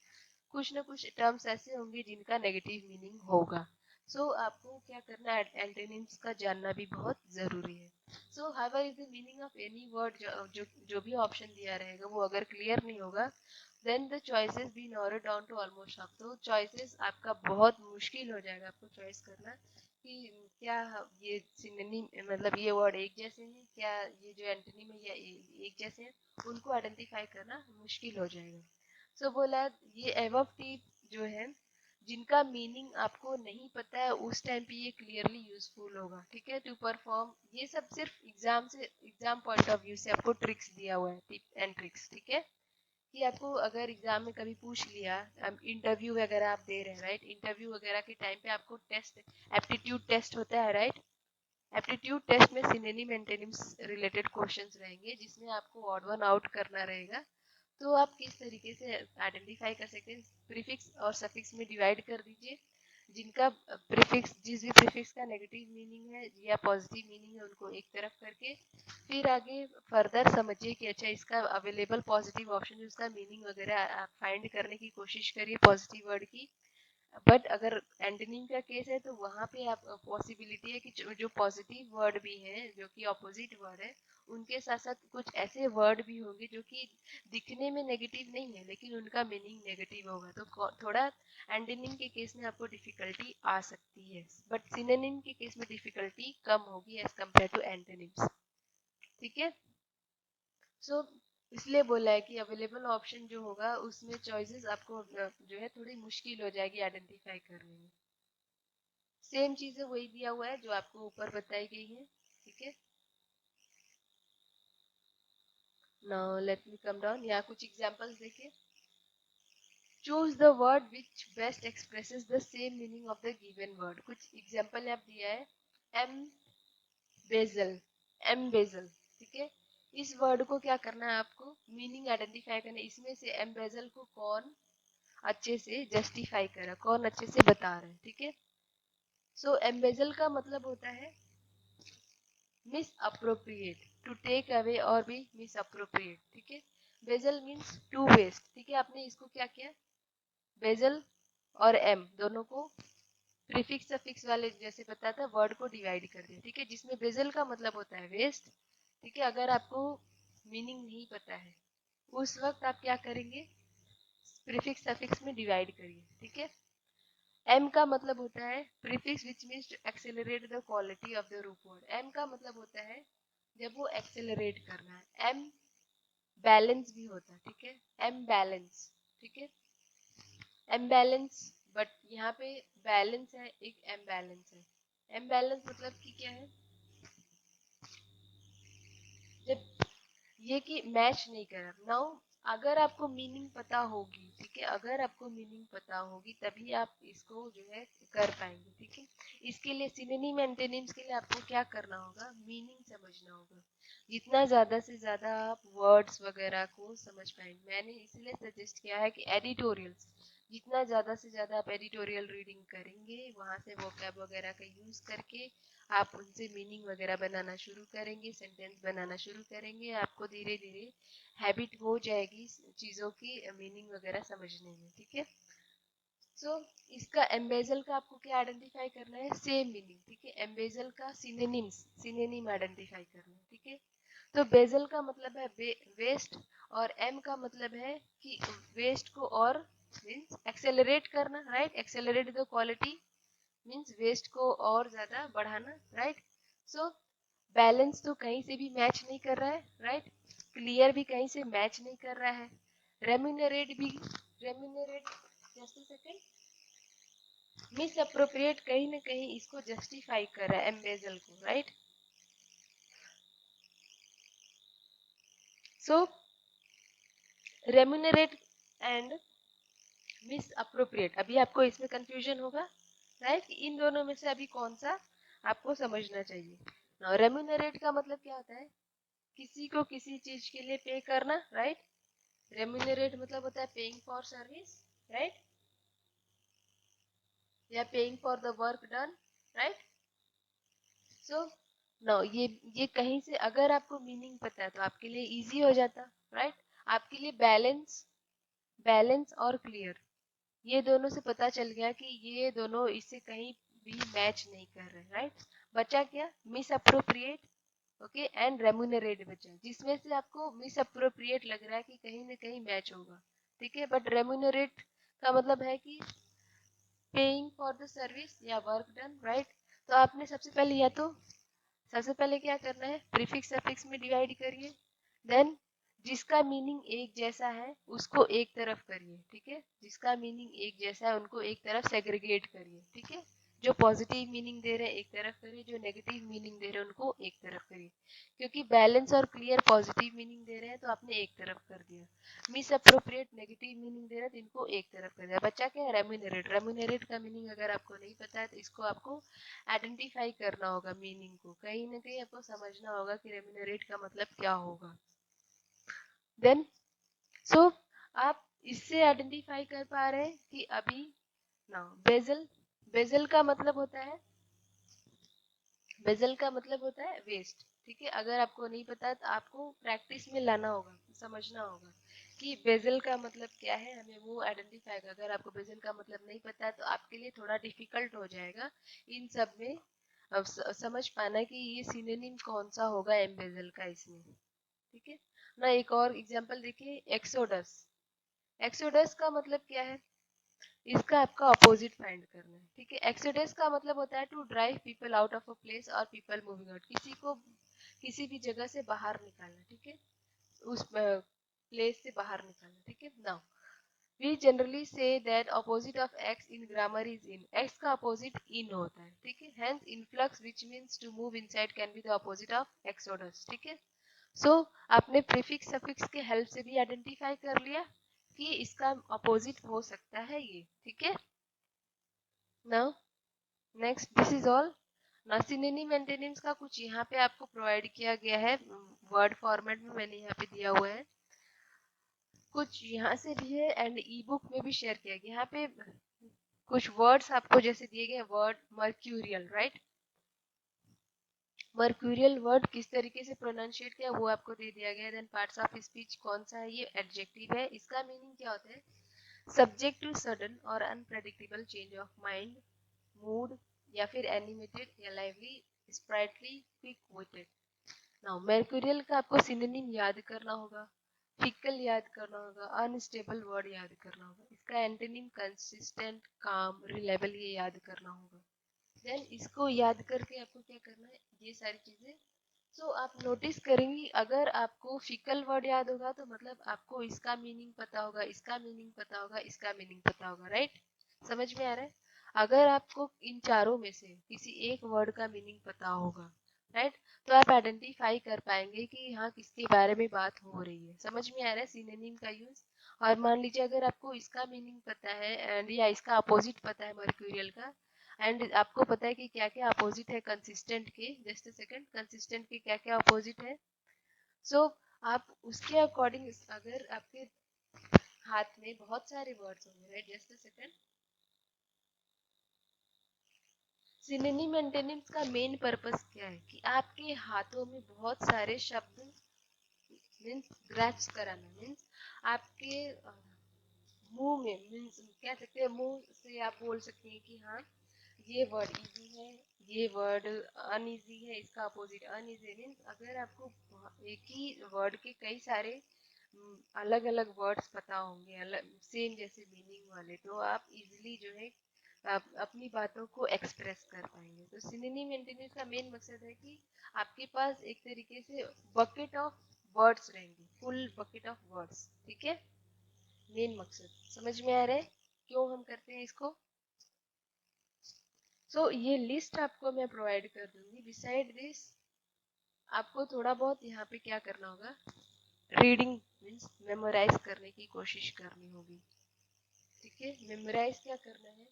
कुछ ना कुछ टर्म्स ऐसे होंगे जिनका नेगेटिव मीनिंग होगा। सो आपको क्या करना है, एंटोनिम्स का जानना भी बहुत जरूरी है। सो however is the meaning of any word, जो भी ऑप्शन दिया रहेगा वो अगर क्लियर नहीं होगा then the choices be narrow down to almost half. तो चॉइसेस आपका बहुत मुश्किल हो जाएगा आपको चॉइस करना कि क्या ये सिनोनिम मतलब ये वर्ड एक जैसे हैं, क्या ये जो एंटोनिम है या एक जैसे हैं, उनको आइडेंटिफाई करना मुश्किल हो जाएगा। सो बोला ये एबव टी जो है जिनका मीनिंग आपको नहीं पता है उस टाइम पे ये क्लियरली यूजफुल होगा, ठीक है, टू परफॉर्म। ये सब सिर्फ एग्जाम पॉइंट ऑफ व्यू से आपको ट्रिक्स दिया हुआ है, टिप एंड ट्रिक्स, ठीक है, कि आपको अगर एग्जाम में कभी पूछ लिया, इंटरव्यू वगैरह आप दे रहे हैं, राइट, इंटरव्यू वगैरह के टाइम पे आपको टेस्ट, एप्टीट्यूड टेस्ट होता है, राइट। एप्टीट्यूड टेस्ट में सिनोनिम एंटोनिम्स रिलेटेड क्वेश्चंस रहेंगे जिसमें आपको ऑड वन आउट करना रहेगा। तो आप किस तरीके से आइडेंटिफाई कर सकते हैं, प्रीफिक्स और सफिक्स में डिवाइड कर दीजिए। जिनका प्रीफिक्स, जिस भी प्रीफिक्स का नेगेटिव मीनिंग है या पॉजिटिव मीनिंग है उनको एक तरफ करके फिर आगे फर्दर समझिए कि अच्छा इसका अवेलेबल पॉजिटिव ऑप्शन उसका मीनिंग वगैरह आप फाइंड करने की कोशिश करिए पॉजिटिव वर्ड की। बट अगर एंटोनिम का केस है तो वहां पे आप पॉसिबिलिटी है कि जो पॉजिटिव वर्ड भी है जो कि ऑपोजिट वर्ड है उनके साथ साथ कुछ ऐसे वर्ड भी होंगे जो कि दिखने में नेगेटिव नहीं है लेकिन उनका मीनिंग नेगेटिव होगा। तो थोड़ा एंटोनिम के केस में आपको डिफिकल्टी आ सकती है, बट सिनोनिम के केस में डिफिकल्टी कम होगी एज कम्पेयर टू एंटोनिम्स, ठीक है। सो इसलिए बोला है कि अवेलेबल ऑप्शन जो होगा उसमें चॉइसेस आपको जो है थोड़ी मुश्किल हो जाएगी आइडेंटिफाई करने में। सेम चीजें वही दिया हुआ है जो आपको ऊपर बताई गई है, ठीक है। Now let me come down, यहाँ कुछ एग्जांपल्स देखिए। Choose the word which best expresses the same meaning of the given word. कुछ एग्जांपल यहाँ दिया है, एम बेजल, एम बेजल, ठीक है। इस वर्ड को क्या करना है आपको मीनिंग आइडेंटिफाई करना है। इसमें से एम बेजल को कौन अच्छे से जस्टिफाई करा, कौन अच्छे से बता रहा है, ठीक है। सो एम्बेजल का मतलब होता है misappropriate, to take away और भी मिस अप्रोप्रिएट, ठीक है। बेजल मीन्स टू वेस्ट, ठीक है। आपने इसको क्या किया, बेजल और एम दोनों को प्रीफिक्स सफिक्स वाले जैसे पता था वर्ड को डिवाइड कर दिया, ठीक है, जिसमें बेजल का मतलब होता है वेस्ट, ठीक है। अगर आपको मीनिंग नहीं पता है उस वक्त आप क्या करेंगे, प्रीफिक्स सफिक्स में डिवाइड करिए, ठीक है। एम का मतलब होता है prefix which means to accelerate the quality of the root word. M का मतलब होता है जब वो एक्सेलरेट करना है। एम बैलेंस भी होता है, ठीक है, एम बैलेंस, ठीक है, एम बैलेंस। बट यहाँ पे बैलेंस है, एक एम बैलेंस है। एम बैलेंस मतलब कि क्या है, जब ये कि मैच नहीं कर रहा। नाउ अगर आपको मीनिंग पता होगी, ठीक है, अगर आपको मीनिंग पता होगी तभी आप इसको जो है कर पाएंगे, ठीक है। इसके लिए सिनोनिम एंटोनिम्स के लिए आपको क्या करना होगा, मीनिंग समझना होगा। जितना ज्यादा से ज्यादा आप वर्ड्स वगैरह को समझ पाएंगे, मैंने इसलिए सजेस्ट किया है कि एडिटोरियल्स, जितना ज्यादा से ज्यादा आप एडिटोरियल रीडिंग करेंगे वहां से वोकैब वगैरह का यूज करके आप उनसे मीनिंग वगैरह बनाना शुरू करेंगे, सेंटेंस बनाना शुरू करेंगे, आपको धीरे धीरे हैबिट हो जाएगी चीजों की मीनिंग वगैरह समझने में, ठीक है। सो इसका एम्बेजल का आपको क्या आइडेंटिफाई करना है, सेम मीनिंग, ठीक है। एम्बेजल का सिनोनिम आइडेंटिफाई करना है, ठीक है। तो बेजल का मतलब है वेस्ट और एम का मतलब है कि वेस्ट को और मीन्स एक्सेलरेट करना, right, accelerate the quality means worst को और ज्यादा बढ़ाना, राइट। सो बैलेंस तो कहीं से भी मैच नहीं कर रहा है, राइट, क्लियर भी कहीं से मैच नहीं कर रहा है, रेम्यूनरेट भी, remunerate, just a second, misappropriate कहीं ना कहीं इसको जस्टिफाई कर रहा है, एम्बेजल को, right. So remunerate and misappropriate, अभी आपको इसमें कंफ्यूजन होगा, राइट। इन दोनों में से अभी कौन सा आपको समझना चाहिए। रेम्यूनरेट का मतलब क्या होता है, किसी को किसी चीज के लिए पे करना, राइट। रेम्यूनरेट मतलब होता है पेइंग फॉर सर्विस, राइट, या paying for the work done, right. So no, ये कहीं से अगर आपको मीनिंग पता है तो आपके लिए इजी हो जाता, राइट। आपके लिए बैलेंस और क्लियर, ये दोनों से पता चल गया कि ये दोनों इससे कहीं भी मैच नहीं कर रहे, राइट। बचा क्या, मिस अप्रोप्रिएट, ओके, एंड रेम्यूनरेट बचा, जिसमें से आपको मिस अप्रोप्रिएट लग रहा है कि कहीं ना कहीं मैच होगा, ठीक है, बट रेम्यूनरेट का मतलब है कि पेइंग फॉर द सर्विस या वर्क डन, राइट। तो आपने सबसे पहले क्या करना है, प्रीफिक्स सफिक्स में डिवाइड करिए, देन जिसका मीनिंग एक जैसा है उसको एक तरफ करिए, ठीक है, जिसका मीनिंग एक जैसा है उनको एक तरफ सेग्रीगेट करिए, ठीक है। जो पॉजिटिव मीनिंग दे रहे हैं एक तरफ करिए, जो नेगेटिव मीनिंग दे रहे हैं उनको एक तरफ करिए, क्योंकि बैलेंस और क्लियर पॉजिटिव मीनिंग दे रहे हैं तो आपने एक तरफ कर दिया, मिस अप्रोप्रिएट नेगेटिव मीनिंग दे रहे हैं तो इनको एक तरफ कर दिया। बच्चा क्या है, रेम्यूनरेट। रेम्यूनरेट का मीनिंग अगर आपको नहीं पता है तो इसको आपको आइडेंटिफाई करना होगा, मीनिंग को कहीं ना कहीं आपको समझना होगा कि रेम्यूनरेट का मतलब क्या होगा। देन सो आप इससे आइडेंटिफाई कर पा रहे हैं कि अभी ना बेजल का मतलब होता है, बेजल का मतलब होता है वेस्ट, ठीक है। अगर आपको नहीं पता तो आपको प्रैक्टिस में लाना होगा, समझना होगा कि बेजल का मतलब क्या है, हमें वो आइडेंटिफाई कर। अगर आपको बेजल का मतलब नहीं पता है तो आपके लिए थोड़ा डिफिकल्ट हो जाएगा इन सब में अब समझ पाना कि ये सिनोनिम कौन सा होगा एम्बेजल का इसमें, ठीक है ना। एक और एग्जांपल देखिए, एक्सोडस। एक्सोडस का मतलब क्या है, इसका आपका अपोजिट फाइंड करना है, ठीक है। एक्सोडस का मतलब होता है to drive people out of a place और पीपल मूविंग आउट, किसी को किसी भी जगह से बाहर निकालना, ठीक है, उस प्लेस से बाहर निकालना, ठीक है। Now we generally say that opposite of ex in grammar is in, ex का अपोजिट इन होता है, ठीक है। Hence influx which means to move inside can be the opposite of exodus, ठीक है। सो आपने प्रीफिक्स सफिक्स के हेल्प से भी आइडेंटिफाई कर लिया कि इसका अपोजिट हो सकता है ये, ठीक है। Now next, this is all. ना सिनोनिम एंटोनिम्स का कुछ यहाँ पे आपको प्रोवाइड किया गया है वर्ड फॉर्मेट में, मैंने यहाँ पे दिया हुआ है, कुछ यहाँ से भी है एंड ई बुक में भी शेयर किया गया। यहाँ पे कुछ वर्ड्स आपको जैसे दिए गए, word mercurial, right. Mercurial word किस तरीके से प्रोनाउंशिएट किया वो आपको दे दिया गया है। देन पार्ट्स ऑफ स्पीच कौन सा है, ये एडजेक्टिव है, इसका मीनिंग क्या होता है, सब्जेक्ट टू सडन और unpredictable change of mind, mood, या फिर एनिमेटेड या lively, sprightly, quick witted. Now mercurial का आपको सिनोनिम याद करना होगा, फिकल याद करना होगा, अनस्टेबल वर्ड याद करना होगा, इसका एंटोनिम कंसिस्टेंट, काम, रिलायबल, ये याद करना होगा। देन इसको याद करके आपको क्या करना है, ये सारी चीजें। सो आप नोटिस करेंगी अगर आपको फिकल वर्ड याद होगा तो मतलब आपको इसका मीनिंग पता होगा, इसका मीनिंग पता होगा, इसका मीनिंग पता होगा, राइट। समझ में आ रहा है। अगर आपको इन चारों में से किसी एक वर्ड का मीनिंग पता होगा, राइट, तो आप आइडेंटिफाई कर पाएंगे कि यहाँ किसके बारे में बात हो रही है। समझ में आ रहा है सिनोनिम का यूज। और मान लीजिए अगर आपको इसका मीनिंग पता है एंड या इसका अपोजिट पता है मर्क्यूरियल का, एंड आपको पता है कि क्या क्या अपोजिट है कंसिस्टेंट के, जस्ट अ सेकंड, कंसिस्टेंट के क्या क्या अपोजिट है। सो आप उसके अकॉर्डिंग, अगर आपके हाथ में बहुत सारे वर्ड्स होंगे, right, just a second, synonym antonyms का मेन पर्पस क्या है कि आपके हाथों में बहुत सारे शब्द, मीन्स ग्रैस्प कराना, मीन्स आपके मुंह में, मीन्स कह सकते हैं मुंह से आप बोल सकते हैं कि हाँ ये वर्ड इजी है, ये वर्ड अनइजी है, इसका अपोजिट अनइजी। मीन्स अगर आपको एक ही वर्ड के कई सारे अलग अलग वर्ड्स पता होंगे, अलग सेम जैसे मीनिंग वाले, तो आप इजीली जो है आप अपनी बातों को एक्सप्रेस कर पाएंगे। तो सिनोनिम एंटोनिम्स का मेन मकसद है कि आपके पास एक तरीके से बकेट ऑफ वर्ड्स रहेंगे, फुल बकेट ऑफ वर्ड्स, ठीक है। मेन मकसद समझ में आ रहा है क्यों हम करते हैं इसको। सो ये लिस्ट आपको मैं प्रोवाइड कर दूंगी। बिसाइड दिस आपको थोड़ा बहुत यहाँ पे क्या करना होगा, रीडिंग मीन्स मेमोराइज करने की कोशिश करनी होगी। ठीक है, मेमोराइज क्या करना है,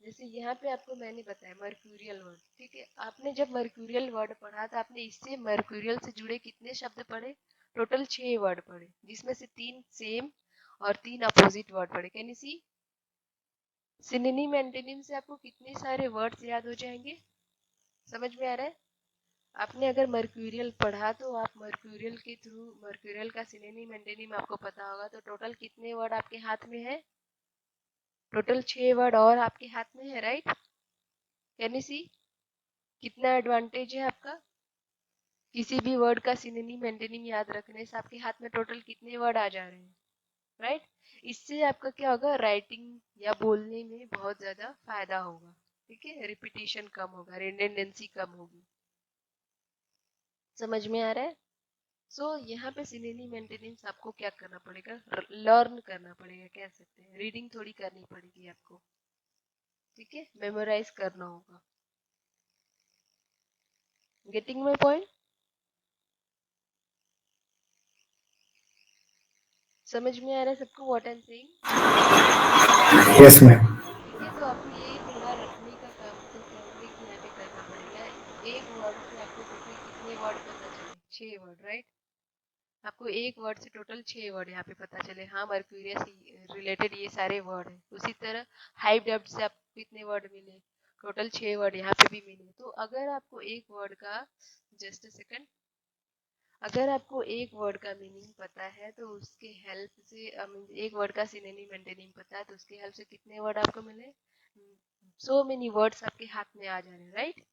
जैसे यहाँ पे आपको मैंने बताया मर्क्यूरियल वर्ड। ठीक है, आपने जब मर्क्यूरियल वर्ड पढ़ा तो आपने इससे मर्क्यूरियल से जुड़े कितने शब्द पढ़े, टोटल 6 वर्ड पढ़े, जिसमें से 3 सेम और 3 अपोजिट वर्ड पढ़े। Can you see, synonym antonym से आपको कितने सारे वर्ड्स याद हो जाएंगे, समझ में आ रहा है। आपने अगर मर्क्यूरियल पढ़ा तो आप मर्क्यूरियल के थ्रू मर्क्यूरियल का सिनोनिम एंटोनिम आपको पता होगा, तो टोटल कितने वर्ड आपके हाथ में है, टोटल 6 वर्ड और आपके हाथ में है, राइट। कैन यू सी कितना एडवांटेज है आपका, किसी भी वर्ड का सिनोनिम एंटोनिम याद रखने से आपके हाथ में टोटल कितने वर्ड आ जा रहे हैं, राइट। इससे आपका क्या होगा, राइटिंग या बोलने में बहुत ज्यादा फायदा होगा। ठीक है, रिपीटिशन कम होगा, रिडंडेंसी कम होगी, समझ में आ रहा है। सो यहाँ पे सिनोनिम एंटोनिम्स आपको क्या करना पड़ेगा, लर्न करना पड़ेगा, कह सकते हैं रीडिंग थोड़ी करनी पड़ेगी आपको। ठीक है, मेमोराइज करना होगा। गेटिंग माय पॉइंट, समझ में आ रहा है सबको what I am saying. Yes ma'am. ठीक है, तो आपको ये थोड़ा रटने का काम तो कहूंगे कि यहाँ पे करना पड़ेगा। एक वर्ड से आपको टोटल कितने वर्ड पता चले, 6 वर्ड, राइट। आपको एक वर्ड से टोटल 6 वर्ड यहाँ पे पता चले, हाँ मर्क्यूरियस रिलेटेड ये सारे वर्ड है। उसी तरह हाइव डेप्थ से आपको कितने वर्ड मिले, टोटल 6 वर्ड यहाँ पे भी मिले। तो अगर आपको एक वर्ड का, जस्ट अ सेकंड, अगर आपको एक वर्ड का मीनिंग पता है तो उसके हेल्प से, एक वर्ड का सिनोनिम एंटोनिम पता है तो उसके हेल्प से कितने वर्ड आपको मिले, सो मेनी वर्ड्स आपके हाथ में आ जा रहे हैं, राइट।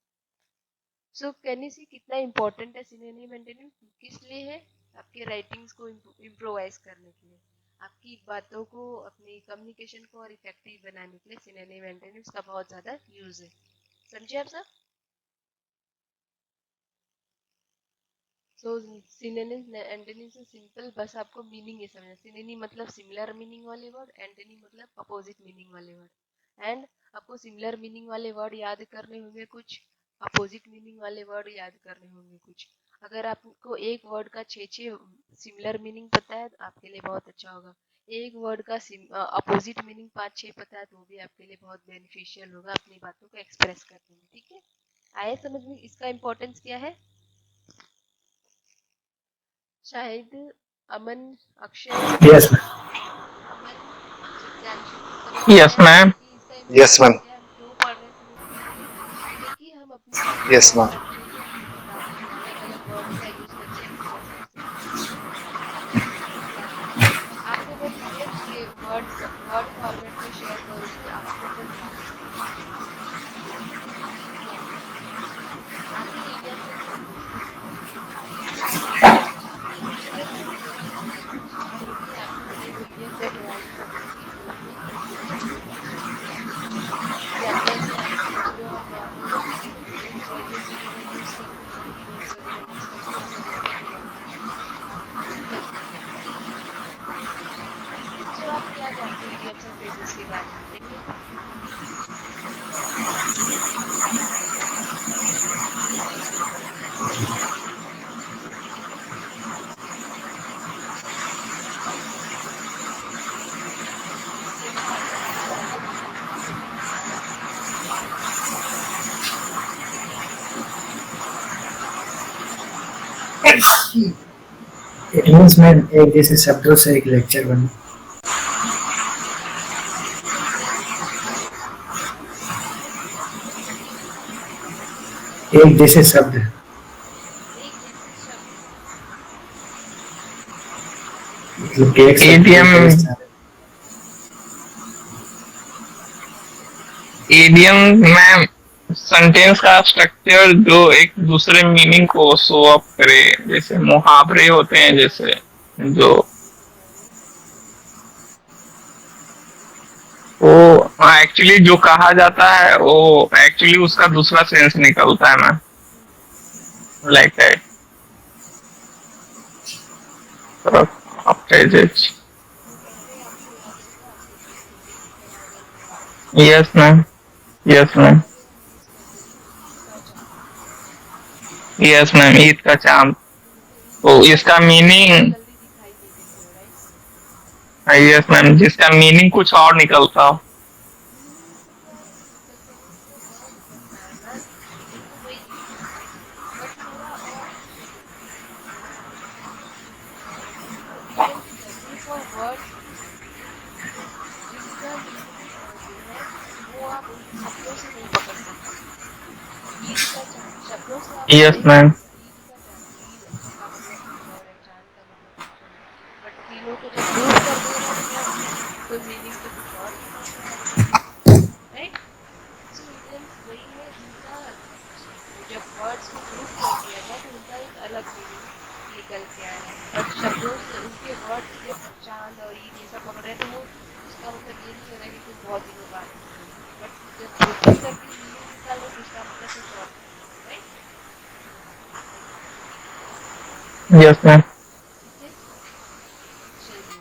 सो कैन यू सी कितना इंपॉर्टेंट है सिनोनिम एंटोनिम, किस लिए है, आपके राइटिंग्स को इम्प्रोवाइज करने के लिए, आपकी बातों को, अपनी कम्युनिकेशन को और इफेक्टिव बनाने के लिए सिनोनिम एंटोनिम्स का बहुत ज्यादा यूज है। समझे आप सब। सो सिनोनिम एंटोनिम से सिंपल बस आपको मीनिंग ये समझना, सिनोनिम मतलब सिमिलर मीनिंग वाले वर्ड, एंटोनिम मतलब अपोजिट मीनिंग वाले वर्ड। एंड आपको सिमिलर मीनिंग वाले वर्ड याद करने होंगे कुछ, अपोजिट मीनिंग वाले वर्ड याद करने होंगे कुछ। अगर आपको एक वर्ड का 6 सिमिलर मीनिंग पता है तो आपके लिए बहुत अच्छा होगा। एक वर्ड का अपोजिट मीनिंग 5-6 पता है तो वो भी आपके लिए बहुत बेनिफिशियल होगा अपनी बातों को एक्सप्रेस करने में। ठीक है, आए समझ में इसका इम्पोर्टेंस क्या है। शाहिद, अमन, अक्षय, यस मैम। अमन, चित्रांशु, समझ में यस आया मैम। कि इसका यस मैम। इम्पोर्टेंस क्या है, हम क्यों पढ़ रहे हैं सिनोनिम एंटोनिम, क्योंकि हम अपनी बातों यस को मैम। रखने में अपनी बातों में अलग अलग वर्ड्स का यूज करके एक्सप्रेस कर सकते हैं। यस, आपसे मैं पीडीएफ के वर्ड फॉर्मेट में शेयर करूंगी, आपको बस डाउनलोड करना है। आगे ईडियम से ठीक है, तो ईडियम से कुछ नहीं होगी, आपको मैं पीडीएफ में प्रोवाइड कर दूंगी, उसमें एग्जाम्पल से आप समझ रहे हो, हम नॉर्मल डेली रूटीन में यूज करते हैं कीवर्ड्स वगैरह यूज करके हम समझने की कोशिश करेंगे। ठीक है, सो आप क्या जानते हो ईडियम्स एंड फ्रेजेस के बारे में, देखिए। इट मीन्स मैं एक जैसे शब्दों से एक लेक्चर बना, एक जैसे शब्द, एक जैसे शब्द, मतलब एक शब्द ईडीएम में कई सारे। ईडीएम में सेंटेंस का स्ट्रक्चर जो एक दूसरे मीनिंग को शो अप करे, जैसे मुहावरे होते हैं, जैसे जो वो एक्चुअली जो कहा जाता है वो एक्चुअली उसका दूसरा सेंस निकलता है ना, लाइक दैट। मुहावरे आपको याद होगा, आपने पढ़े होंगे। Yes ma'am. Yes ma'am. Yes ma'am, Eid का चांद। तो तो ईद का इसका चांद मीनिंग, जल्दी दिखाई दे देते हो, राइट? यस मैम, जिसका मीनिंग कुछ और निकलता हो। मीनिंग तो क्या है कि निकलता है, उसका वर्ड बनता है ना, मीनिंग तो वही है, राइट? बट थोड़ा और इसमें देखो, तो इडियम्स क्या, ग्रुप ऑफ वर्ड्स जिनका मीनिंग जो है वो आप उन शब्दों से नहीं पकड़ सकते। ईद का चांद शब्दों से आप यस पकड़ेंगे मैम। तो ईद का चांद, ईद का मतलब कुछ और है, चांद का मतलब कुछ और है, बट तीनों को जब ग्रुप कर देगा तो मीनिंग तो कुछ और निकल के आएगा, राइट? सो इडियम्स वही है जिनका जब वर्ड्स को ग्रुप कर दिया जाए तो उनका एक अलग मीनिंग निकल के आए, बट शब्दों से उनके वर्ड से जब चांद और ईद ये सब पकड़ रहे हैं तो वो उसका मतलब ये नहीं हो रहा है कि कुछ बहुत दिनों बाद की है, बट जब ग्रुपिंग करके मीनिंग निकालो तो उसका मतलब कुछ और निकलेगा, राइट? Yes ma'am. ठीक है, चलिए।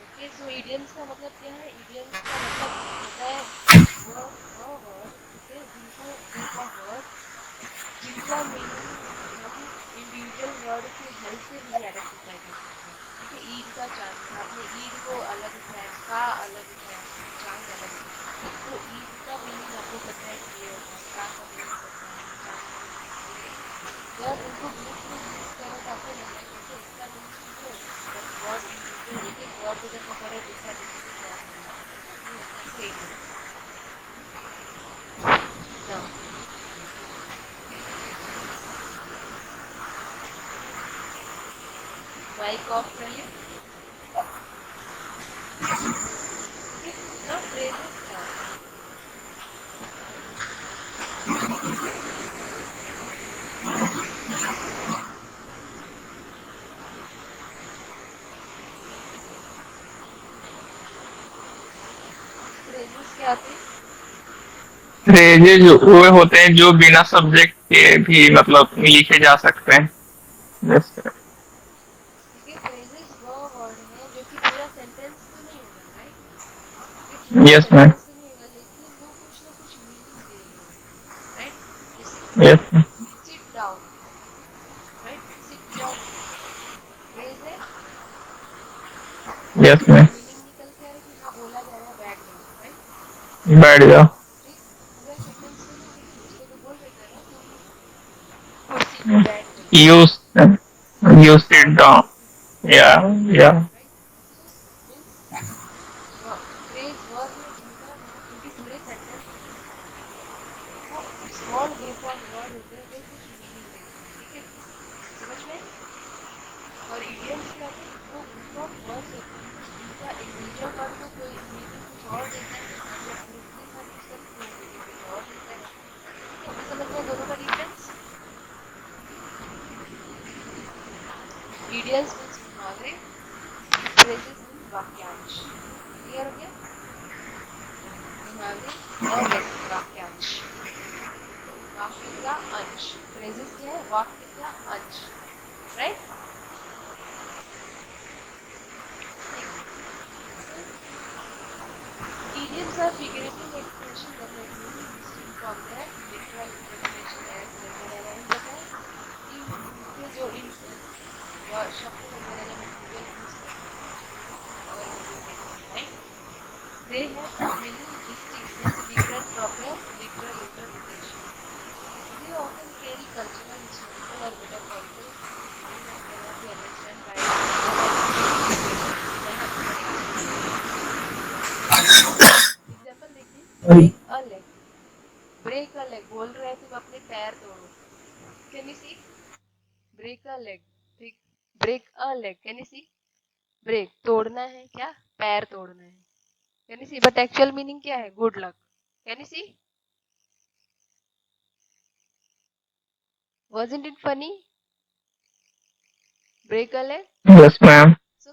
ओके, सो इडियम्स का मतलब क्या है? इडियम्स का मतलब होता है वो वर्ड, ठीक है, जिनको ग्रुप ऑफ वर्ड जिनका मीनिंग हम इंडिविजुअल वर्ड के हेल्प से नहीं आइडेंटिफाई कर सकते। ठीक है, ईद का चांद में आपने ईद को अलग उठाया, का अलग उठाया, चांद अलग उठाया, तो ईद का मीनिंग आपको पता है कि ये होता है, का मीनिंग पता है, चांद का मीनिंग पता है, लेकिन जब उनको ग्रुप में यूज करो तो आपको लगता है कि ओके इसका मीनिंग कुछ है, बट वर्ड इंडिविजुअल एक एक वर्ड को जब पकड़े तो उसका मीनिंग कुछ और निकलता है। ये होता है फ्रेजेस। नाउ माइक ऑफ करिए। ओके, नाउ फ्रेजेस क्या होते हैं? फ्रेजेस क्या होते हैं? फ्रेजेज वो होते हैं जो बिना सब्जेक्ट के भी मतलब लिखे जा सकते हैं, जैसे। ठीक है, फ्रेजेस वो वर्ड है जो कि पूरा सेंटेंस तो नहीं होगा, राइट? ठीक है, पूरा यस मैम। सेंटेंस तो नहीं होगा लेकिन वो कुछ ना कुछ मीनिंग दे रहे होंगे, राइट? जैसे yes ma'am. Sit down, right? Sit down phrase है, यस उसका मैम। मीनिंग निकल के आ रहा है कि हाँ बोला जा रहा है बैठ जाओ, राइट? बैठ जाओ। ठीक, पूरा सेंटेंस तो नहीं लेकिन उसको तो बोल देते हैं ना तुम कुर्सी पे बैठ जाओ, use sit you sit down, down. या या right? So means phrase word है जिनका जिनके पूरे सेंटेंस नहीं होते, वो स्मॉल ग्रुप ऑफ वर्ड होते हैं जो कुछ मीनिंग देते हैं, ठीक है, समझ में? और इडियम्स क्या होते हैं? वो ग्रुप ऑफ वर्ड्स होते हैं जिनका इंडिविजुअल वर्ड को कोई मीनिंग कुछ और देता है और जब ग्रुप के साथ यूज करते हैं तो वो मीनिंग कुछ और देता है। ठीक है, अभी समझ में दोनों का डिफरेंस? इडियम्स मीन्स मुहावरे, फ्रेजेस मीन्स वाक्यांश। क्लियर हो गया? मुहावरे और वाक्यांश, वाक्य का अंश। फ्रेजेस क्या है? वाक्य का अंश, right? Next, idioms are figurative expression that are used distinct from their literal interpretation as जैसे मैंने अभी बताया कि उनके जो शब्द वगैरह जब इंडिविजुअल यूज करते हैं तो कुछ ना कुछ और मीनिंग देते हैं, right? They have a meaning distinct means different from their literal interpretation. They often carry cultural, historical और metaphorical meaning that cannot be understood by ordinary readers. Example देखिए, एग्जाम्पल देखिए, break a leg, break a leg बोल रहे हैं तुम अपने पैर तोड़ो, can you see? Break a leg, ठीक, break a leg, can you see? Break तोड़ना है, क्या? पैर तोड़ना है, can you C? But actual meaning क्या है? Good luck, can you see? wasn't it funny? Break a leg, yes ma'am. so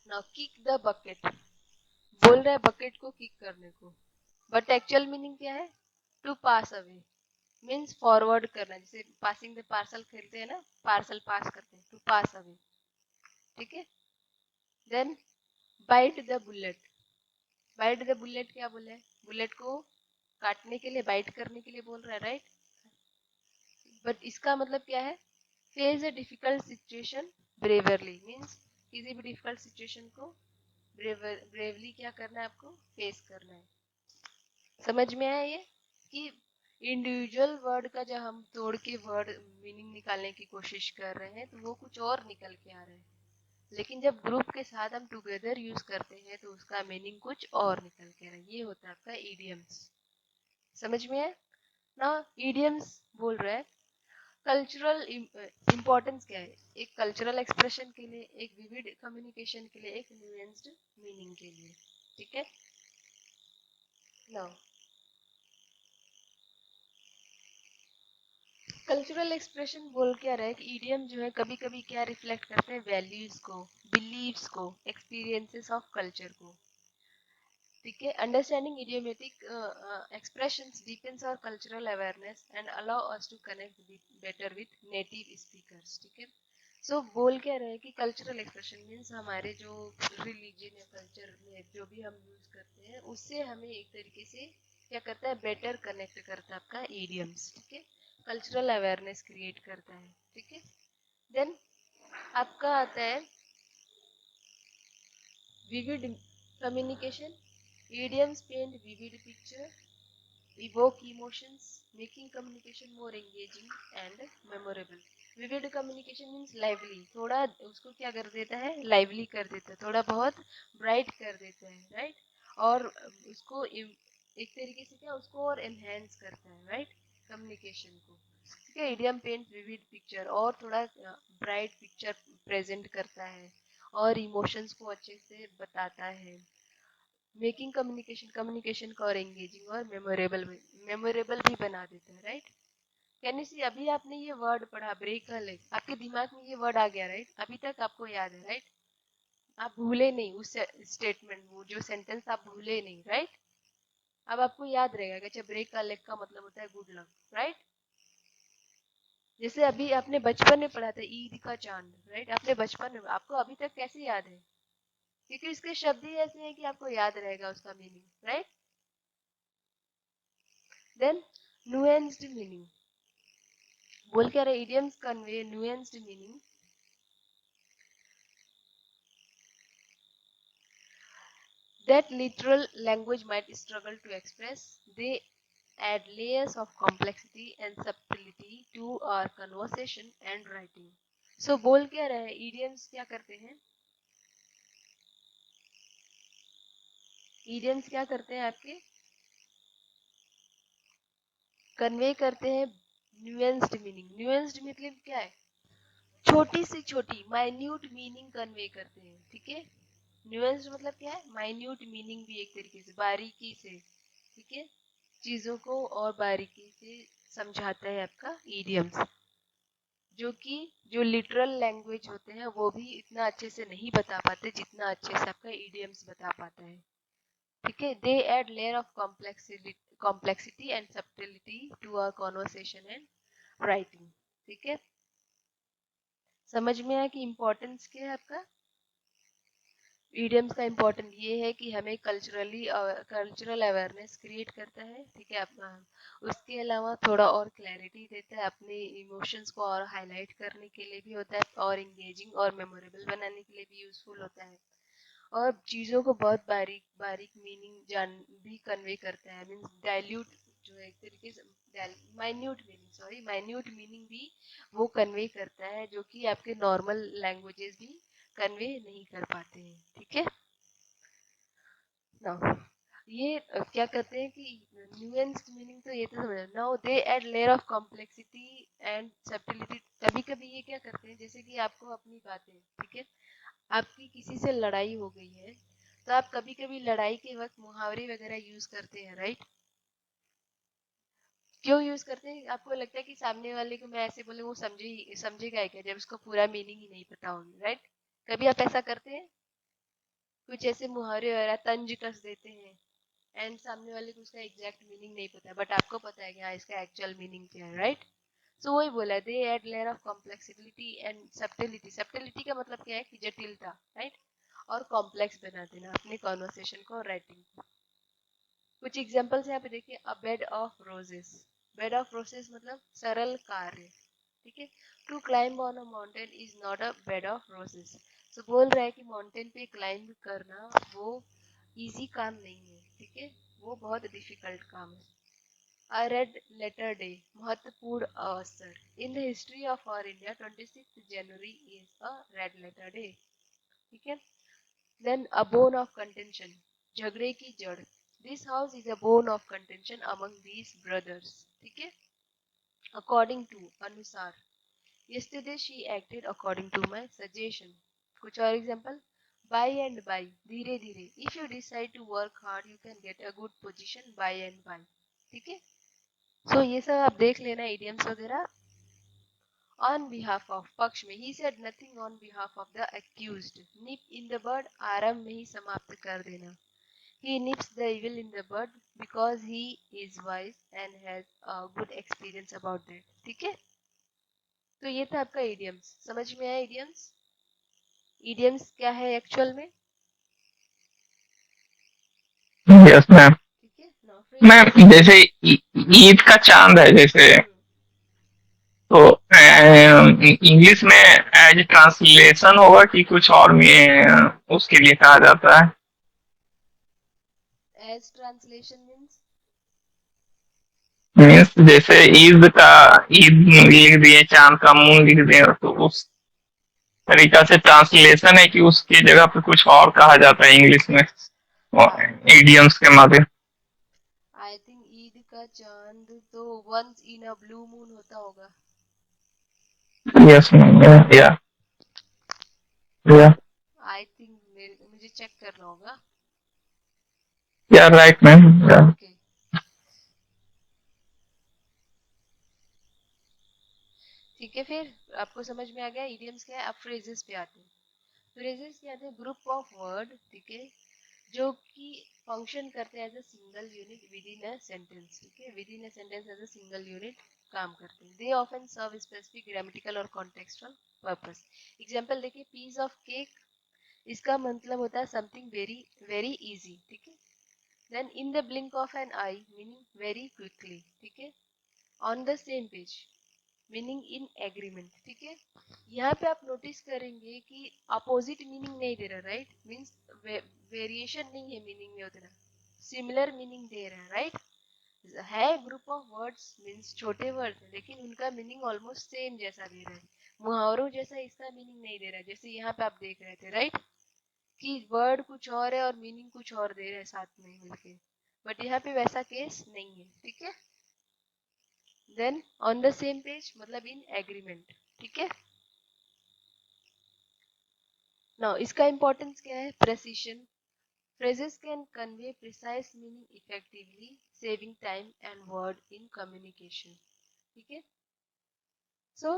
now kick the bucket, बोल रहा है बकेट को किक करने को, बट एक्चुअल मीनिंग क्या है? To pass away means forward करना, जैसे पासिंग द पार्सल खेलते हैं ना, पार्सल पास करते हैं, टू पास अवे, ठीक है? Then bite the bullet, bite the bullet क्या बोला है? बुलेट को काटने के लिए, बाइट करने के लिए बोल रहा है, राइट? बट इसका मतलब क्या है? Face a difficult situation bravely, means किसी भी डिफिकल्ट सिचुएशन को ब्रेवली क्या करना है, आपको फेस करना है। समझ में आया ये कि इंडिविजुअल वर्ड का जब हम तोड़ के वर्ड मीनिंग निकालने की कोशिश कर रहे हैं तो वो कुछ और निकल के आ रहा है, लेकिन जब ग्रुप के साथ हम टुगेदर यूज करते हैं तो उसका मीनिंग कुछ और निकल के आ रहा है। ये होता है आपका इडियम्स। समझ में है ना? इडियम्स बोल रहा है कल्चरल इम्पोर्टेंस क्या है, एक कल्चरल एक्सप्रेशन के लिए, एक विविड कम्युनिकेशन के लिए, एक न्यूएंस्ड मीनिंग के लिए। ठीक है, नाउ कल्चरल एक्सप्रेशन बोल क्या रहा है कि ईडियम जो है कभी कभी क्या रिफ्लेक्ट करते हैं, वैल्यूज को, बिलीव्स को, एक्सपीरियंसेस ऑफ कल्चर को। ठीक है, understanding idiomatic expressions deepens our cultural awareness and allow us to connect better with native speakers. ठीक है, सो बोल क्या रहे हैं कि कल्चरल एक्सप्रेशन मीन्स हमारे जो रिलीजन या कल्चर में जो भी हम यूज करते हैं उससे हमें एक तरीके से क्या करता है, बेटर कनेक्ट करता है आपका ईडियम्स। ठीक है, कल्चरल अवेयरनेस क्रिएट करता है। ठीक है, देन आपका आता है vivid communication. Idioms paint vivid picture, evoke emotions, making communication more engaging and memorable. Vivid communication means lively, थोड़ा उसको क्या कर देता है, lively कर देता है, थोड़ा बहुत bright कर देता है, right? और उसको एक तरीके से क्या, उसको और enhance करता है, right? communication को। ठीक है, idiom paint vivid picture, और थोड़ा bright picture present करता है और emotions को अच्छे से बताता है। मेकिंग कम्युनिकेशन, कम्युनिकेशन को और एंगेजिंग और मेमोरेबल भी बना देता है, राइट? कैन यू सी, अभी आपने ये वर्ड पढ़ा ब्रेक अ लेग, आपके दिमाग में ये वर्ड आ गया, राइट? अभी तक आपको याद है, राइट? आप भूले नहीं उस स्टेटमेंट, वो जो सेंटेंस आप भूले नहीं, राइट? अब आपको याद रहेगा कि अच्छा ब्रेक अ लेग का मतलब होता है गुड लक, राइट? जैसे अभी आपने बचपन में पढ़ा था ईद का चांद, राइट? आपने बचपन में, आपको अभी तक कैसे याद है? क्योंकि उसके शब्द ही ऐसे हैं कि आपको याद रहेगा उसका meaning, right? Then nuanced meaning बोल क्या रहे, idioms convey nuanced meaning that literal language might struggle to express. They add layers of complexity and subtlety to our conversation and writing. So बोल क्या रहे हैं, idioms क्या करते हैं, idioms क्या करते हैं आपके, कन्वे करते हैं nuanced meaning। nuanced मतलब क्या है, छोटी से छोटी माइन्यूट मीनिंग कन्वे करते हैं। ठीक है, न्यूएंस मतलब क्या है, माइन्यूट मीनिंग भी एक तरीके से बारीकी से, ठीक है, चीजों को और बारीकी से समझाता है आपका इडियम्स, जो कि जो लिटरल लैंग्वेज होते हैं वो भी इतना अच्छे से नहीं बता पाते जितना अच्छे से आपका इडियम्स बता पाता है। ठीक है, they add layer of complexity and subtlety to our conversation and writing. ठीक है, समझ में आया कि इम्पोर्टेंस क्या है आपका इडियम्स का। इम्पोर्टेंट ये है कि हमें कल्चरल अवेयरनेस क्रिएट करता है। ठीक है, अपना उसके अलावा थोड़ा और क्लैरिटी देता है, अपने इमोशंस को और हाईलाइट करने के लिए भी होता है, और इंगेजिंग और मेमोरेबल बनाने के लिए भी यूजफुल होता है, और चीज़ों को बहुत बारीक बारीक मीनिंग जान भी कन्वे करता है, मीन्स डाइल्यूट जो है एक तरीके से माइन्यूट मीनिंग भी वो कन्वे करता है, जो कि आपके नॉर्मल लैंग्वेजेस भी कन्वे नहीं कर पाते हैं। ठीक है ना, ये क्या कहते हैं कि न्यूएंस्ड मीनिंग, तो ये तो समझ, now they add layer of complexity and subtlety. कभी कभी ये क्या करते हैं, जैसे कि आपको अपनी बातें, ठीक है, आपकी किसी से लड़ाई हो गई है तो आप कभी कभी लड़ाई के वक्त मुहावरे वगैरह यूज करते हैं, राइट? क्यों यूज करते हैं, आपको लगता है कि सामने वाले को मैं ऐसे बोले वो समझेगा क्या, जब उसको पूरा मीनिंग ही नहीं पता होगी, राइट? कभी आप ऐसा करते हैं, कुछ ऐसे मुहावरे वगैरह तंज कस देते हैं एंड सामने वाले को उसका एग्जैक्ट मीनिंग नहीं पता, बट आपको पता है कि हाँ इसका एक्चुअल मीनिंग क्या है, राइट? सो वही बोला, they add layer of complexity and subtlety. Subtlety का मतलब क्या है कि जटिलता, राइट? और कॉम्प्लेक्स बना देना अपने कॉन्वर्सेशन को और राइटिंग को। कुछ एग्जांपल्स यहाँ पे देखिए, a bed of roses. Bed of roses मतलब सरल कार्य, ठीक है। To climb on a mountain is not a bed of roses. तो बोल रहा है कि माउंटेन पे क्लाइंब करना वो इजी काम नहीं है, ठीक है, वो बहुत डिफिकल्ट काम है। A red letter day, महत्वपूर्ण अवसर। In the history of our India, 26th January is a red letter day, ठीक है। Then a bone of contention, झगड़े की जड़। This house is a bone of contention among these brothers, ठीक है। According to, अनुसार। Yesterday she acted according to my suggestion. कुछ और एग्जाम्पल, by and by, धीरे धीरे। If you decide to work hard, you can get a good position by and by, ठीक है। सो ये सब आप देख लेना इडियम्स वगैरह। ऑन बिहाफ ऑफ, पक्ष में, he said nothing on behalf of the accused. Nip in the bird, आरंभ में ही समाप्त कर देना। He nips the evil in the bird because he is wise and has a good experience about that, ठीक है। तो ये था आपका इडियम्स। समझ में आया इडियम्स? इडियम्स क्या है एक्चुअल में, यस मैम। ठीक है। नाउ फिर मैम जैसे ईद का चांद है जैसे, तो इंग्लिश में एज ट्रांसलेशन होगा कि कुछ और में उसके लिए कहा जाता है? एज ट्रांसलेशन मीन्स, मीन्स जैसे ईद का ईद लिख दिए, चांद का मून लिख दिए, तो उस तरीका से ट्रांसलेशन है कि उसकी जगह पे कुछ और कहा जाता है इंग्लिश में इडियम्स के माध्यम? आई थिंक ईद का चांद तो once in a blue moon होता होगा। यस मैम, या या आई थिंक मुझे चेक करना होगा। या राइट मैम। ओके, ठीक है। फिर आपको समझ में आ गया इडियम्स क्या है। अब फ्रेजेस पे आते हैं। फ्रेजेस क्या आते हैं, ग्रुप ऑफ वर्ड, ठीक है, जो कि फंक्शन करते हैं as a single unit within a sentence, ठीक है। Within a sentence as a single unit काम करते हैं। They often serve specific grammatical और कॉन्टेक्सुअल पर्पस। एग्जांपल देखिए, पीस ऑफ केक, इसका मतलब होता है समथिंग वेरी वेरी इजी, ठीक है। Then in the blink of an eye, meaning very quickly, ठीक है। On the same page, meaning in agreement, ठीक है। यहाँ पे आप नोटिस करेंगे कि अपोजिट मीनिंग नहीं दे रहा, राइट, मीन्स वेरिएशन नहीं है मीनिंग में उतना, सिमिलर मीनिंग दे रहा है, राइट। है ग्रुप ऑफ वर्ड्स, मीन्स छोटे वर्ड है, लेकिन उनका मीनिंग ऑलमोस्ट सेम जैसा दे रहा है। मुहावरों जैसा इसका मीनिंग नहीं दे रहा है, जैसे यहाँ पे आप देख रहे थे, राइट, कि वर्ड कुछ और है और मीनिंग कुछ और दे रहे हैं साथ में मिलके, बट यहाँ पे वैसा केस नहीं है, ठीक है। Then on the same page मतलब इन एग्रीमेंट, ठीक है। नाउ इसका इंपॉर्टेंस क्या है, precision. Phrases can convey precise meaning effectively, saving time and word in communication, ठीक है। So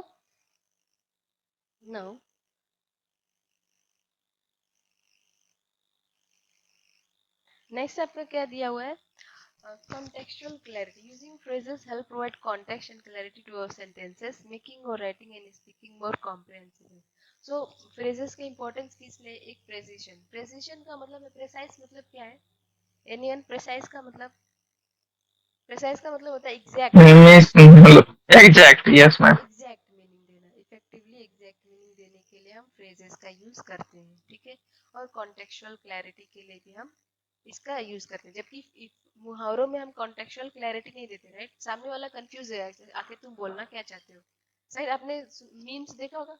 now next आपका क्या दिया हुआ है, contextual clarity. Using phrases help provide context and clarity to our sentences, making or writing and speaking more comprehensible. So phrases का importance किस लिए, एक precision। precision का मतलब है, precise मतलब क्या है, anyone, precise का मतलब, precise का मतलब होता है exact, exact, yes ma'am. Exact meaning देना। इफेक्टिवली एग्जैक्ट मीनिंग देने के लिए हम फ्रेजेस का यूज करते हैं, ठीक है। और कॉन्टेक्चुअल क्लैरिटी के लिए भी हम इसका यूज करते हैं, जबकि मुहावरों में हम कॉन्टेक्चुअल क्लैरिटी नहीं देते, राइट। सामने वाला कंफ्यूज है, आखिर तुम बोलना क्या चाहते हो। सही, आपने मीम्स देखा होगा,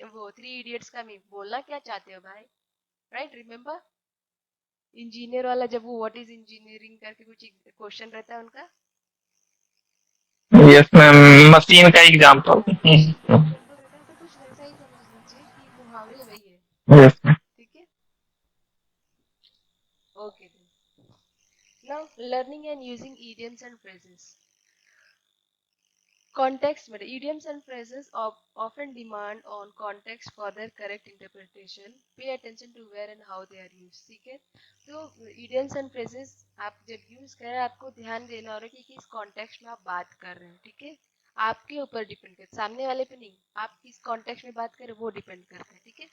वो थ्री इडियट्स का मीम, बोलना क्या चाहते हो भाई, राइट, रिमेम्बर। इंजीनियर वाला, जब वो व्हाट इज इंजीनियरिंग करके कुछ क्वेश्चन रहता है उनका, यस मैम, मशीन का एग्जांपल। हाँ मशीन का एग्जांपल रहता है, तो कुछ वैसा ही समझ लीजिए कि मुहावरे वही है, यस मैम। ठीक है। Okay, now learning and using idioms and phrases. Context matter. Idioms and phrases often demand on context for their correct interpretation. Pay attention to where and how they are used. ठीक है, तो idioms and phrases आप जब use करें, आपको ध्यान देना होगा कि किस कॉन्टेक्स्ट में आप बात कर रहे हैं, ठीक है। आपके ऊपर डिपेंड करता है, सामने वाले पे नहीं, आप किस कॉन्टेक्स्ट में बात करें वो डिपेंड करता है, ठीक है।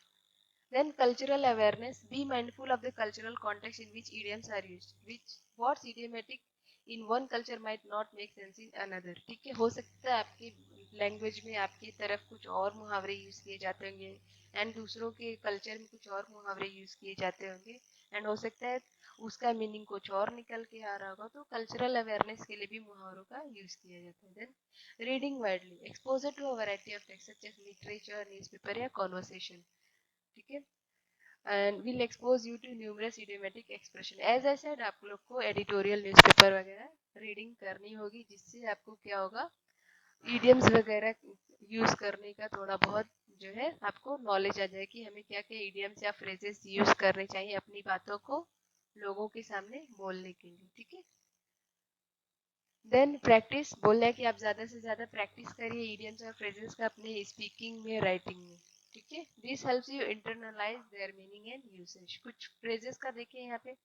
Then cultural awareness, be mindful of the cultural context in which idioms are used, which what's idiomatic in one culture might not make sense in another. ठीक है, हो सकता है आपकी लैंग्वेज में आपकी तरफ कुछ और मुहावरे यूज किए जाते होंगे एंड दूसरों के कल्चर में कुछ और मुहावरे यूज किए जाते होंगे एंड हो सकता है उसका मीनिंग कुछ और निकल के आ रहा होगा, तो कल्चरल अवेयरनेस के लिए भी मुहावरों का यूज किया जाता है. Then reading widely, exposure to a variety of text such as literature, newspaper या कॉन्वर्सेशन. ठीक है, and will expose you to numerous idiomatic expression. As I said, आप लोग को एडिटोरियल न्यूज़पेपर वगैरह रीडिंग करनी होगी, जिससे आपको क्या होगा, idioms वगैरह यूज करने का थोड़ा बहुत जो है आपको नॉलेज आ जाए कि हमें क्या क्या idioms या phrases यूज करने चाहिए अपनी बातों को लोगों के सामने बोलने के लिए. ठीक है, देन प्रैक्टिस, बोलना है कि आप ज्यादा से ज्यादा प्रैक्टिस करिए idioms और phrases का अपने स्पीकिंग में, राइटिंग में. ठीक है, this helps you internalise their meaning and usage. कुछ फ्रेजेस का देखिए यहाँ पे.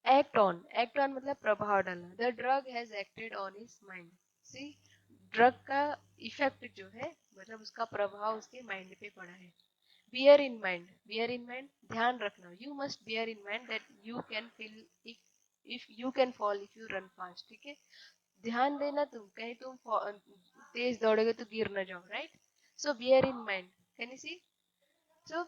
एक्ट ऑन मतलब प्रभाव डालना. The drug has acted on his mind. See, drug का इफेक्ट जो है मतलब उसका प्रभाव उसके माइंड पे पड़ा है. Bear in mind, bear in mind ध्यान रखना. You must bear in mind that you can feel if you can fall if you run fast. ठीक है, ध्यान देना, तुम कहीं तुम तेज दौड़ोगे तो गिर न जाओ, right. So bear in mind, can you see. So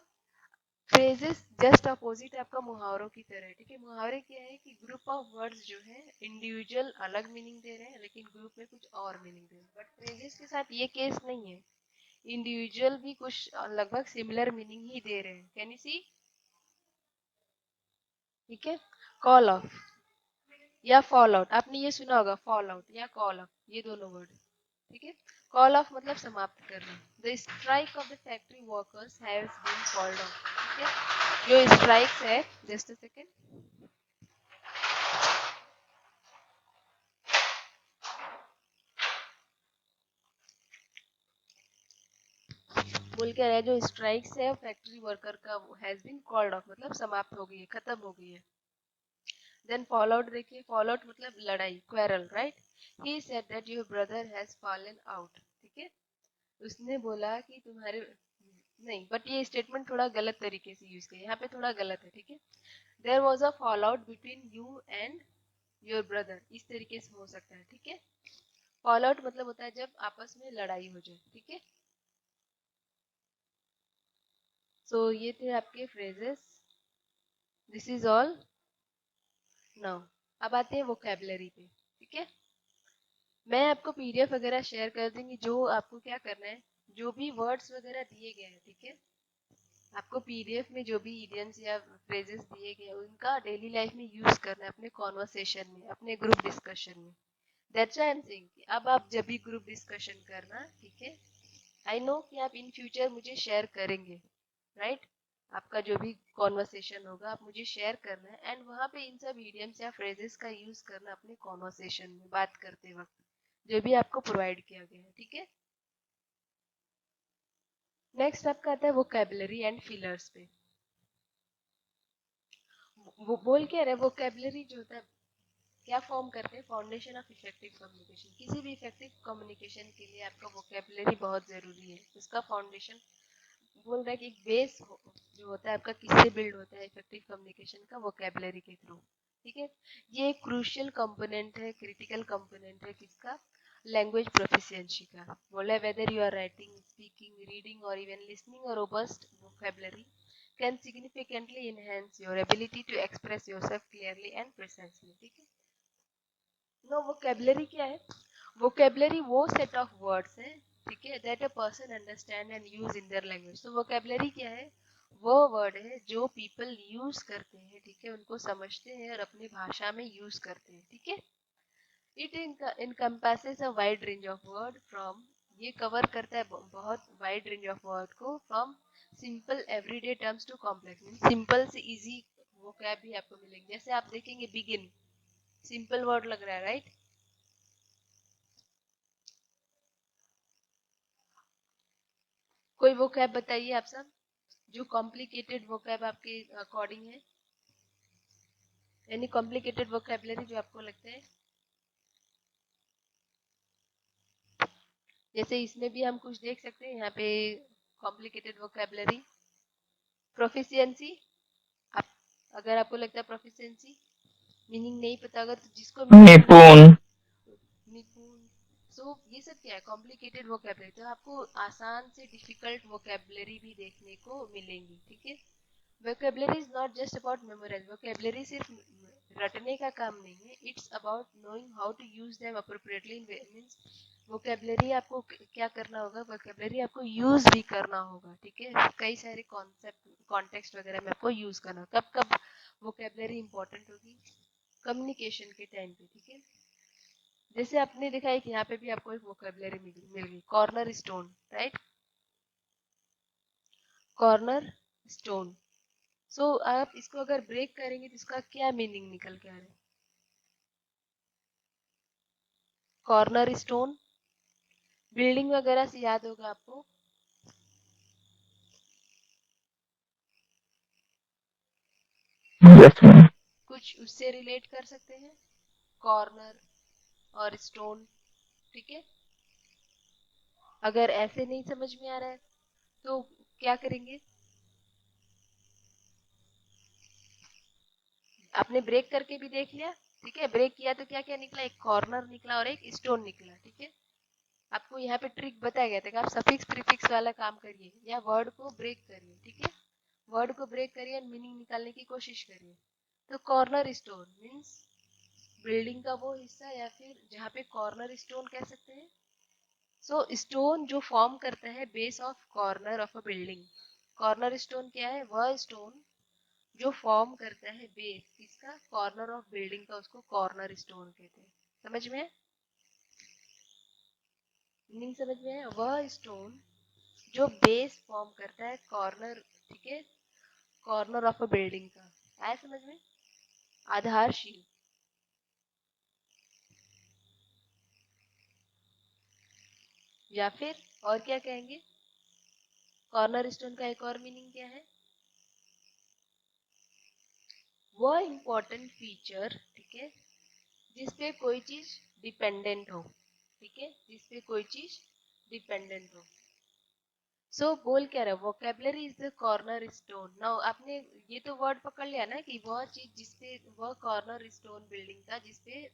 phrases just opposite आपका मुहावरों की तरह है. ठीक है, मुहावरे क्या है कि ग्रुप ऑफ वर्ड्स जो है इंडिविजुअल अलग मीनिंग दे रहे हैं लेकिन ग्रुप में कुछ और मीनिंग दे रहे हैं. बट फ्रेजेस के साथ ये केस नहीं है, इंडिविजुअल भी कुछ लगभग सिमिलर मीनिंग ही दे रहे हैं. कैन यू सी. ठीक है, कॉल ऑफ या फॉल आउट, आपने ये सुना होगा, फॉल आउट या कॉल ऑफ, ये दोनों वर्ड. ठीक है, कॉल ऑफ मतलब समाप्त करना. The strike off the factory workers has been called off. ठीक है, जो स्ट्राइक्स है, जस्ट अ सेकेंड, बोल के रहे, जो स्ट्राइक्स है फैक्ट्री वर्कर का हैज बीन कॉल्ड ऑफ मतलब समाप्त हो गई है, खत्म हो गई है. देन फॉल आउट देखिए, फॉल आउट मतलब लड़ाई, quarrel, right. He said that your brother has fallen out. ठीक है, उसने बोला कि तुम्हारे, नहीं, बट ये स्टेटमेंट थोड़ा गलत तरीके से यूज किया, यहाँ पे थोड़ा गलत है. ठीक है, there was a fall out between you and your brother, इस तरीके से हो सकता है. ठीक है, फॉल आउट मतलब होता है जब आपस में लड़ाई हो जाए. ठीक है, सो ये थे आपके phrases. This is all now. अब आते हैं वोकैबुलरी पे. ठीक है, मैं आपको पीडीएफ वगैरह शेयर कर दूंगी. जो आपको क्या करना है, जो भी वर्ड्स वगैरह दिए गए हैं, ठीक है, आपको पीडीएफ में जो भी इडियम्स या फ्रेजेस दिए गए उनका डेली लाइफ में यूज करना है, अपने कॉन्वर्सेशन में, अपने ग्रुप डिस्कशन में. That's why I am saying, अब आप जब भी ग्रुप डिस्कशन करना, ठीक है, आई नो कि आप इन फ्यूचर मुझे शेयर करेंगे, राइट. आपका जो भी कॉन्वर्सेशन होगा आप मुझे शेयर करना है एंड वहाँ पे इन सब इडियम्स या फ्रेजेस का यूज करना अपने कॉन्वर्सेशन में बात करते वक्त, जो भी आपको प्रोवाइड किया गया है. ठीक है, नेक्स्ट आपका आता है वोकैबुलरी एंड फिलर्स पे. वो बोल क्या रहे, वोकैबुलरी जो होता है क्या फॉर्म करते हैं, फाउंडेशन ऑफ इफेक्टिव कम्युनिकेशन. किसी भी इफेक्टिव कम्युनिकेशन के लिए आपका वोकैबुलरी बहुत जरूरी है. उसका फाउंडेशन बोल रहा है कि एक बेस जो होता है आपका किससे बिल्ड होता है इफेक्टिव कम्युनिकेशन का, वोकैबुलरी के थ्रू. ठीक है, ये एक क्रूशियल कंपोनेंट है, क्रिटिकल कंपोनेंट है किसका, लैंग्वेज प्रोफिशिएंसी का. बोला है whether you are writing, speaking, reading और इवन लिसनिंग, और robust vocabulary can significantly enhance your ability to express yourself clearly and precisely. ठीक है, नो वोकैबुलरी क्या है, वोकैबुलरी वो सेट ऑफ वर्ड्स है, ठीक है, that a person understand and use in their language. तो वोकैबुलरी क्या है, वो वर्ड है जो पीपल यूज करते हैं, ठीक है, उनको समझते हैं और अपनी भाषा में यूज करते हैं. ठीक है, it encompasses a wide range of word from, ये कवर करता है बहुत वाइड रेंज ऑफ वर्ड को, from simple everyday terms to complex. Simple से इजी वोकैब भी आपको मिलेंगे. जैसे आप देखेंगे बिगिन, सिंपल वर्ड लग रहा है, राइट. कोई वोकैब बताइए आप सब, जो कॉम्प्लिकेटेड वोकैब आपके अकॉर्डिंग है, यानी कॉम्प्लिकेटेड वोकैबुलरी जो आपको लगता है. जैसे इसमें भी हम कुछ देख सकते हैं यहाँ पे कॉम्प्लिकेटेड वोकैबुलरी. प्रोफिशिएंसी, आप अगर आपको लगता है प्रोफिशिएंसी मीनिंग नहीं पता होगा तो जिसको निपुण। निपुण, सो ये सब क्या है, कॉम्प्लिकेटेड वोकैबुलरी, तो आपको आसान से डिफिकल्ट वोकैबुलरी भी देखने को मिलेंगी, ठीक है। Vocabulary is not just about memorise, vocabulary सिर्फ रटने का काम नहीं है, it's about knowing how to use them appropriately. Means vocabulary आपको क्या करना होगा, वोकैबुलरी आपको यूज भी करना होगा, ठीक है। कई सारे कॉन्सेप्ट कॉन्टेक्स्ट वगैरह में आपको यूज करना होगा। कब कब वोकैबुलरी इंपॉर्टेंट होगी, कम्युनिकेशन के टाइम पे, ठीक है। जैसे आपने देखा है कि यहाँ पे भी आपको एक वोकैबुलरी मिल गई, corner stone, right, corner stone. So आप इसको अगर ब्रेक करेंगे तो इसका क्या मीनिंग निकल के आ रहा है, कॉर्नर स्टोन, बिल्डिंग वगैरह से याद होगा आपको, यस मैम। कुछ उससे रिलेट कर सकते हैं, कॉर्नर और स्टोन, ठीक है। अगर ऐसे नहीं समझ में आ रहा है तो क्या करेंगे, आपने ब्रेक करके भी देख लिया, ठीक है। ब्रेक किया तो क्या क्या निकला, एक कॉर्नर निकला और एक स्टोन निकला, ठीक है। आपको यहाँ पे ट्रिक बताया गया था कि आप सफिक्स प्रीफिक्स वाला काम करिए या वर्ड को ब्रेक करिए, ठीक है। वर्ड को ब्रेक करिए और मीनिंग निकालने की कोशिश करिए। तो कॉर्नर स्टोन मीन्स बिल्डिंग का वो हिस्सा या फिर जहाँ पे कॉर्नर स्टोन कह सकते हैं। सो स्टोन जो फॉर्म करता है base of corner of a building, corner stone क्या है, वह स्टोन जो फॉर्म करता है बेस किसका, कॉर्नर ऑफ बिल्डिंग का, उसको कॉर्नर स्टोन कहते हैं। समझ में है, मीनिंग समझ में है, वह स्टोन जो बेस फॉर्म करता है कॉर्नर, ठीक है, कॉर्नर ऑफ अ बिल्डिंग का, आया समझ में, आधारशील। या फिर और क्या कहेंगे, कॉर्नर स्टोन का एक और मीनिंग क्या है, वह इंपॉर्टेंट फीचर, ठीक है, जिसपे कोई चीज डिपेंडेंट हो, ठीक है, जिसपे कोई चीज डिपेंडेंट हो। सो बोल क्या रहा है, vocabulary is the corner stone. Now आपने ये तो वर्ड पकड़ लिया ना कि वह चीज जिसपे, वह कॉर्नर स्टोन बिल्डिंग का जिसपे,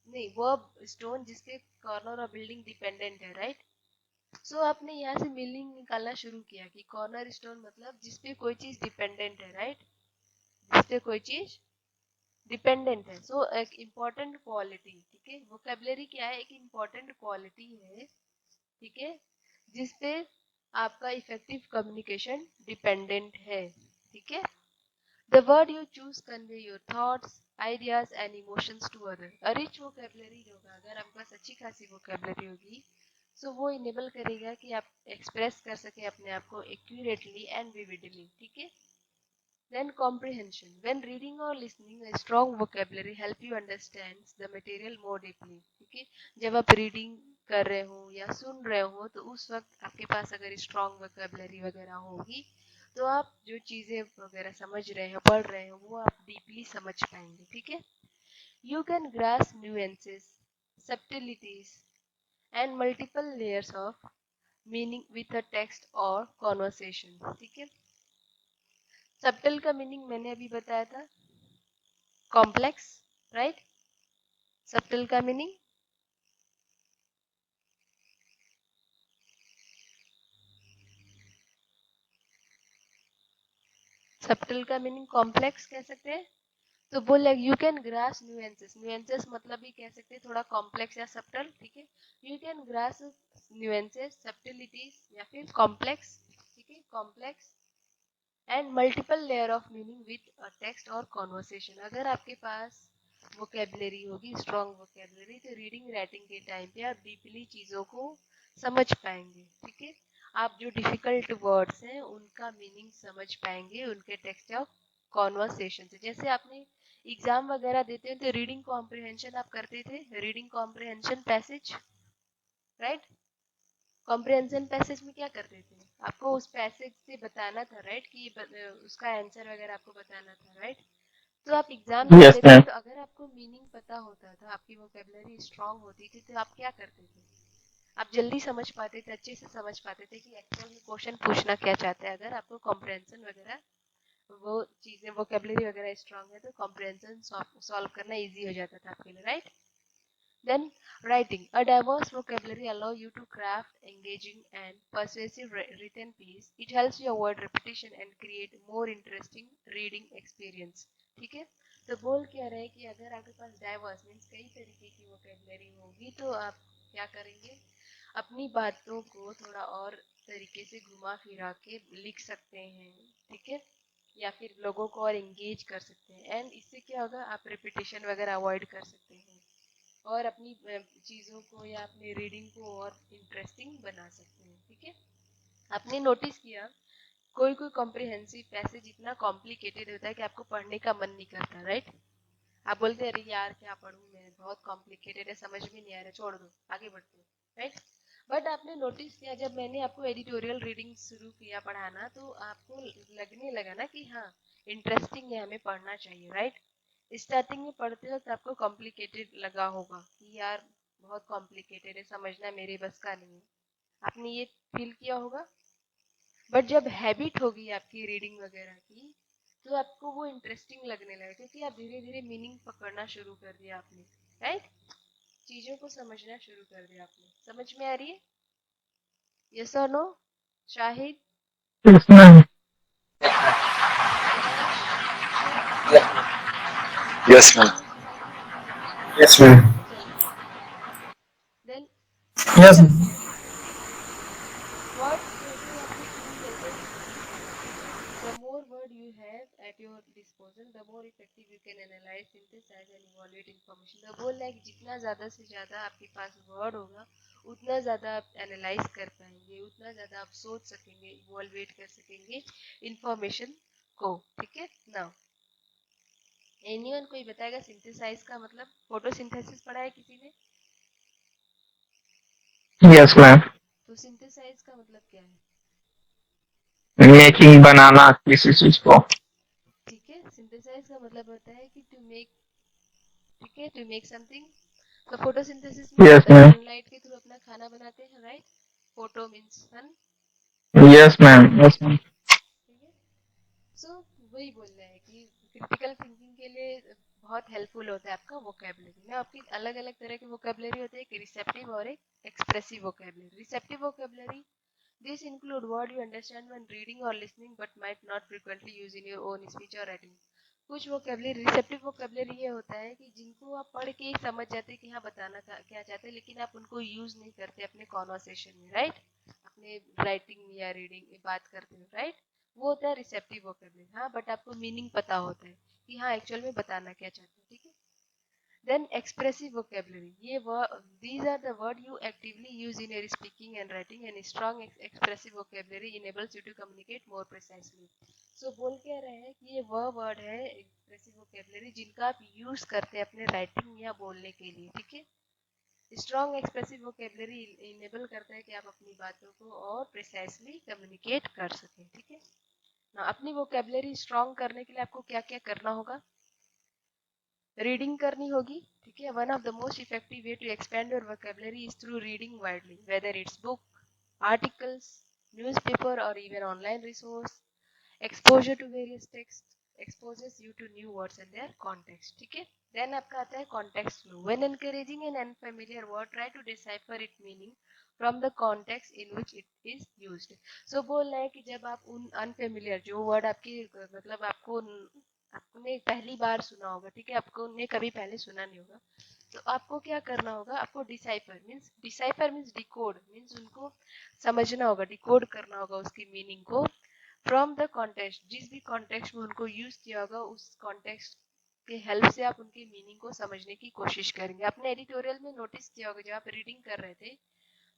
नहीं, वह स्टोन जिसपे कॉर्नर और बिल्डिंग डिपेंडेंट है, राइट। सो आपने यहाँ से मीनिंग निकालना शुरू किया कि कॉर्नर स्टोन मतलब जिसपे कोई चीज डिपेंडेंट है, राइट, जिसपे कोई चीज डिपेंडेंट है। सो एक इम्पोर्टेंट क्वालिटी, ठीक है, वोकैबुलरी क्या है, एक इम्पोर्टेंट क्वालिटी है, ठीक है, जिसपे आपका इफेक्टिव कम्युनिकेशन डिपेंडेंट है, ठीक है। The word you choose convey your thoughts, ideas and emotions to other. A rich vocabulary होगा, अगर आपके पास अच्छी खासी वोकैबुलरी होगी, सो वो इनेबल करेगा कि आप एक्सप्रेस कर सके अपने आप को एक्यूरेटली एंड विविडली, ठीक है। Then comprehension. When reading or listening, a strong vocabulary help you understand the material more deeply. ठीक है, जब आप रीडिंग कर रहे हो या सुन रहे हो तो उस वक्त आपके पास अगर स्ट्रॉन्ग वोकैबुलरी वगैरह होगी तो आप जो चीजें वगैरह समझ रहे हो, पढ़ रहे हो, वो आप डीपली समझ पाएंगे, ठीक है। You can grasp nuances, subtleties, and multiple layers of meaning with a text or conversation, ठीक है। सबटल का मीनिंग मैंने अभी बताया था, कॉम्प्लेक्स, राइट। सबटल का मीनिंग, सबटल का मीनिंग कॉम्प्लेक्स कह सकते हैं। तो बोल you can grass nuances, nuances मतलब भी कह सकते हैं थोड़ा कॉम्प्लेक्स या सबटल, ठीक है। यू कैन ग्रास न्यूएंसेस, सबटिलिटीज या फिर कॉम्प्लेक्स, ठीक है, complex and multiple layer of meaning with a text और कॉन्वर्सेशन। अगर आपके पास वोकैबुलरी होगी, स्ट्रॉन्ग वोकैबुलरी, तो रीडिंग राइटिंग के टाइम पे आप डीपली चीजों को समझ पाएंगे, ठीक है। आप जो डिफिकल्ट वर्ड्स हैं उनका मीनिंग समझ पाएंगे उनके टेक्स्ट ऑफ कॉन्वर्सेशन से। जैसे आपने एग्जाम वगैरह देते हैं तो रीडिंग कॉम्प्रिहेंशन आप करते थे, reading comprehension passage, right. Comprehension passage में क्या करते थे, आपको उस पैसेज से बताना था, राइट, कि उसका आंसर वगैरह आपको बताना था, राइट। तो आप एग्जाम में यस देते थे मैम। तो अगर आपको मीनिंग पता होता था, आपकी वोकैबुलरी स्ट्रांग होती थी, तो आप क्या करते थे, आप जल्दी समझ पाते थे, अच्छे से समझ पाते थे कि एक्चुअल में क्वेश्चन पूछना क्या चाहता है। अगर आपको कॉम्प्रहेंशन वगैरह वो चीजें वोकेबलरी वगैरह स्ट्रांग है तो कॉम्प्रहेंशन सॉल्व करना इजी हो जाता था आपके लिए, right. Then writing. A diverse vocabulary allow you to craft engaging and persuasive written piece. It helps you avoid repetition and create more interesting reading experience. ठीक है, तो बोल क्या रहे हैं कि अगर आपके पास डाइवर्स मीन्स कई तरीके की वोकेबलरी होगी तो आप क्या करेंगे, अपनी बातों को थोड़ा और तरीके से घुमा फिरा के लिख सकते हैं, ठीक है, या फिर लोगों को और एंगेज कर सकते हैं। एंड इससे क्या होगा, आप रिपीटेशन वगैरह अवॉइड कर सकते हैं और अपनी चीज़ों को या अपनी रीडिंग को और इंटरेस्टिंग बना सकते हैं, ठीक है। आपने नोटिस किया कोई कोई कॉम्प्रिहेंसिव पैसेज इतना कॉम्प्लिकेटेड होता है कि आपको पढ़ने का मन नहीं करता, राइट। आप बोलते हैं अरे यार क्या पढ़ूं मैं, बहुत कॉम्प्लिकेटेड है, समझ में नहीं आ रहा, छोड़ दो, आगे बढ़ते, राइट। बट आपने नोटिस किया जब मैंने आपको एडिटोरियल रीडिंग शुरू किया पढ़ाना तो आपको लगने लगा ना कि हाँ इंटरेस्टिंग है, हमें पढ़ना चाहिए, राइट। स्टार्टिंग में पढ़ते वक्त आपको कॉम्प्लिकेटेड लगा होगा कि यार बहुत कॉम्प्लिकेटेड है, समझना मेरे बस का नहीं है, आपने ये फील किया होगा। बट जब हैबिट होगी आपकी रीडिंग वगैरह की तो आपको वो इंटरेस्टिंग लगने लगा क्योंकि आप धीरे धीरे मीनिंग पकड़ना शुरू कर दिया आपने, राइट। चीजों को समझना शुरू कर दिया आपने। समझ में आ रही है? यस और no? Shahid, Yes, ma'am. Yes, ma'am. Yes, ma'am. Then yes words जैसे आपने शुरू जैसे the more word you have at your disposal the more effective you can analyze, synthesize and evaluate information। the बोल है कि जितना ज्यादा से ज्यादा आपके पास वर्ड होगा उतना ज्यादा आप एनालाइज कर पाएंगे, उतना ज्यादा आप सोच सकेंगे, इवॉल्वेट कर सकेंगे इंफॉर्मेशन को, ठीक है। नाउ एनीवन कोई बताएगा सिंथेसाइज का मतलब? फोटोसिंथेसिस पढ़ा है किसी ने? Yes, ma'am. तो सिंथेसाइज का मतलब क्या है? मेकिंग बनाना किसी चीज को। ठीक है, सिंथेसाइज का मतलब होता है कि टू मेक, ठीक है, टू मेक समथिंग। तो फोटोसिंथेसिस में Yes, होता है ma'am. सनलाइट के थ्रू अपना खाना बनाते हैं, राइट। फोटो मींस सन, Yes, ma'am. Yes, ma'am. ठीक है। सो वही बोल रहे हैं कि क्रिटिकल थिंकिंग के लिए बहुत हेल्पफुल होता है आपका वोकेबलरी में। आपकी अलग अलग तरह की वोकेबलरी होती है, एक रिसेप्टिव और एक expressive vocabulary. Receptive vocabulary this include word you understand when reading और listening but might not frequently use in your own speech और राइटिंग। कुछ वोकेबलरी रिसेप्टिव वोकेबलरी ये होता है कि जिनको आप पढ़ के ही समझ जाते हैं कि हाँ बताना क्या चाहते हैं, लेकिन आप उनको यूज नहीं करते अपने कॉन्वर्सेशन में, राइट, अपने राइटिंग या रीडिंग में बात करते हो, राइट। वो होता है रिसेप्टिव वोकेबलरी। हाँ बट आपको मीनिंग पता होता है कि हाँ एक्चुअल में बताना क्या चाहते हैं, ठीक है। देन एक्सप्रेसिव वोकेबलरी, ये these are the word you actively use in your speaking and writing and strong expressive vocabulary enables you to communicate more precisely। so बोल क्या रहे हैं कि ये वह वर्ड है एक्सप्रेसिव वोकेबलरी जिनका आप यूज करते हैं अपने राइटिंग या बोलने के लिए, ठीक है। स्ट्रॉन्ग एक्सप्रेसिव वोकेबलरी इनेबल करता है कि आप अपनी बातों को और प्रिसाइसली कम्युनिकेट कर सकें, ठीक है ना। अपनी वोकेबलरी स्ट्रॉन्ग करने के लिए आपको क्या क्या करना होगा? रीडिंग करनी होगी, ठीक है। One of the most effective way to expand your vocabulary is through reading widely, whether it's book, articles, newspaper और even online resource. Exposure to various text exposes you to new words and their context, ठीक है। Then आपका आता है context clue। when encouraging an unfamiliar word try to decipher its meaning from the context in which it is used। so बोल रहा है कि जब आप उन unfamiliar जो वर्ड आपकी मतलब आपने पहली बार सुना होगा, ठीक है, आपको ने कभी पहले सुना नहीं होगा, तो आपको क्या करना होगा, आपको डिसाइफर मीन्स डिकोड मीन्स उनको समझना होगा, डिकोड करना होगा उसकी मीनिंग को फ्रॉम द कॉन्टेक्स्ट, जिस भी कॉन्टेक्स्ट में उनको यूज किया होगा उस कॉन्टेक्स्ट के हेल्प से आप उनकी मीनिंग को समझने की कोशिश करेंगे। आपने एडिटोरियल में नोटिस किया होगा जब आप रीडिंग कर रहे थे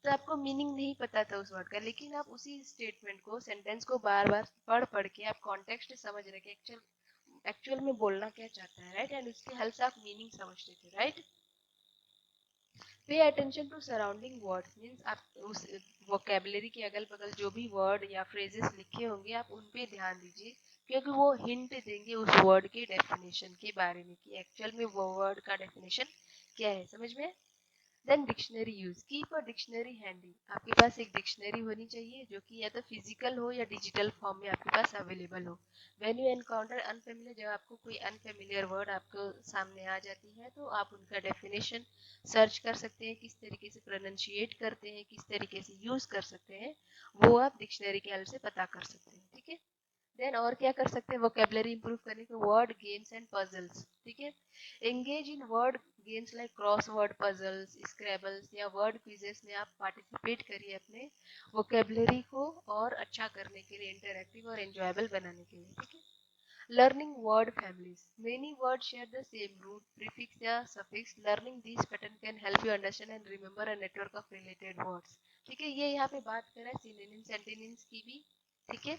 तो आपको मीनिंग नहीं पता था उस वर्ड का, लेकिन आप उसी स्टेटमेंट को सेंटेंस को बार बार पढ़ के आप कॉन्टेक्स्ट समझ रहे कि एक्चुअल में बोलना क्या चाहता है, राइट, एंड उसकी हेल्प से आप मीनिंग समझते थे, right. Pay attention to surrounding words means आप उस वोकेबलरी के अगल बगल जो भी वर्ड या फ्रेजेस लिखे होंगे आप उन पे ध्यान दीजिए, क्योंकि वो हिंट देंगे उस वर्ड के डेफिनेशन के बारे में कि एक्चुअल में वो वर्ड का डेफिनेशन क्या है, समझ में। Then dictionary use, keep a dictionary handy, आपके पास एक डिक्शनरी होनी चाहिए जो कि या तो फिजिकल हो या डिजिटल फॉर्म में आपके पास अवेलेबल हो। व्हेन यू एनकाउंटर अनफेमिलियर, जब आपको कोई अनफेमिलियर वर्ड आपको सामने आ जाती है तो आप उनका डेफिनेशन सर्च कर सकते हैं, किस तरीके से प्रोनाउंशिएट करते हैं, किस तरीके से यूज कर सकते हैं, वो आप डिक्शनरी के हेल्प से पता कर सकते हैं। ठीक है, देन और क्या कर सकते हैं वोकेबलरी इंप्रूव करने के, वर्ड गेम्स एंड पजल्स। ठीक है, engage in word games like crossword puzzles, scrabbles या वर्ड क्विजेस में आप पार्टिसिपेट करिए अपने वोकेबलरी को और अच्छा करने के लिए, इंटरैक्टिव और एंजॉयबल बनाने के लिए। ठीक है, learning word families, many word share the same root, prefix या suffix, learning this pattern can help you understand and remember a network of related words. ठीक है, ये यहाँ पे बात करें सिनोनिम्स एंटोनिम्स की भी। ठीक है,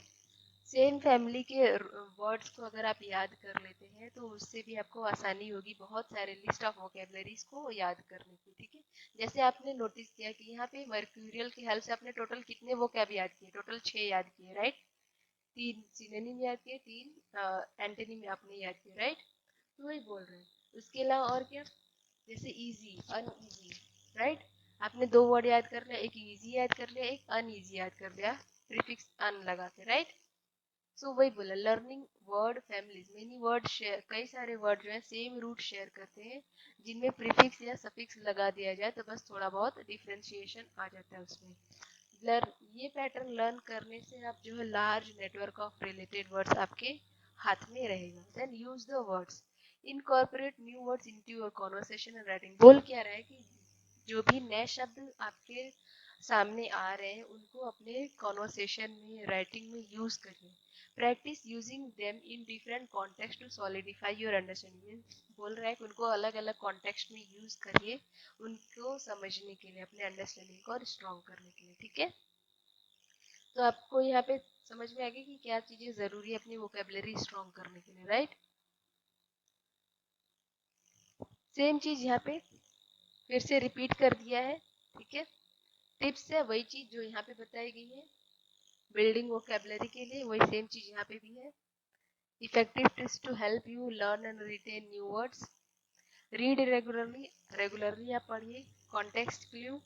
सेम फैमिली के वर्ड्स को अगर आप याद कर लेते हैं तो उससे भी आपको आसानी होगी बहुत सारे लिस्ट ऑफ वोकेबलरीज को याद करने की। ठीक है, जैसे आपने नोटिस किया कि यहाँ पे मर्क्यूरियल की हेल्प से आपने टोटल कितने वोकैब याद किए, टोटल 6 याद किए, राइट। 3 सिनोनिम याद किए, 3 एंटोनिम आपने याद किए, राइट। तो वही बोल रहे हैं। उसके अलावा और क्या, जैसे इजी, अनइजी, राइट। आपने 2 वर्ड याद कर लिया, एक इजी याद कर लिया, एक अनइजी याद कर लिया, प्रीफिक्स अन लगा के, राइट। सो वही बोला, learning word families, many word share, कई सारे वर्ड जो है सेम रूट शेयर करते हैं जिनमें प्रीफिक्स या सफिक्स लगा दिया जाए तो बस थोड़ा बहुत डिफरेंशिएशन आ जाता है उसमें। ये पैटर्न लर्न करने से आप जो है large network of related words आपके हाथ में रहेगा। Then use the words, incorporate new words into your conversation and writing. बोल क्या रहा है कि जो भी नए शब्द आपके सामने आ रहे हैं उनको अपने कॉन्वर्सेशन में, राइटिंग में यूज करिए। Practise using them in different context to solidify your understanding. बोल रहा है कि उनको अलग अलग कॉन्टेक्स्ट में यूज करिए उनको समझने के लिए, अपने अंडरस्टैंडिंग को और स्ट्रॉन्ग करने के लिए। ठीक है, तो आपको यहाँ पे समझ में आ गया कि क्या चीजें जरूरी है अपनी वोकेबलरी स्ट्रॉन्ग करने के लिए, राइट। सेम चीज यहाँ पे फिर से रिपीट कर दिया है। ठीक है, टिप्स है वही चीज जो यहाँ पे बताई गई है बिल्डिंग वोकेबलरी के लिए, वही सेम चीज यहाँ पे भी है। Effective tips to help you learn and retain new words, read regularly, regularly आप पढ़िए। कॉन्टेक्स्ट क्लू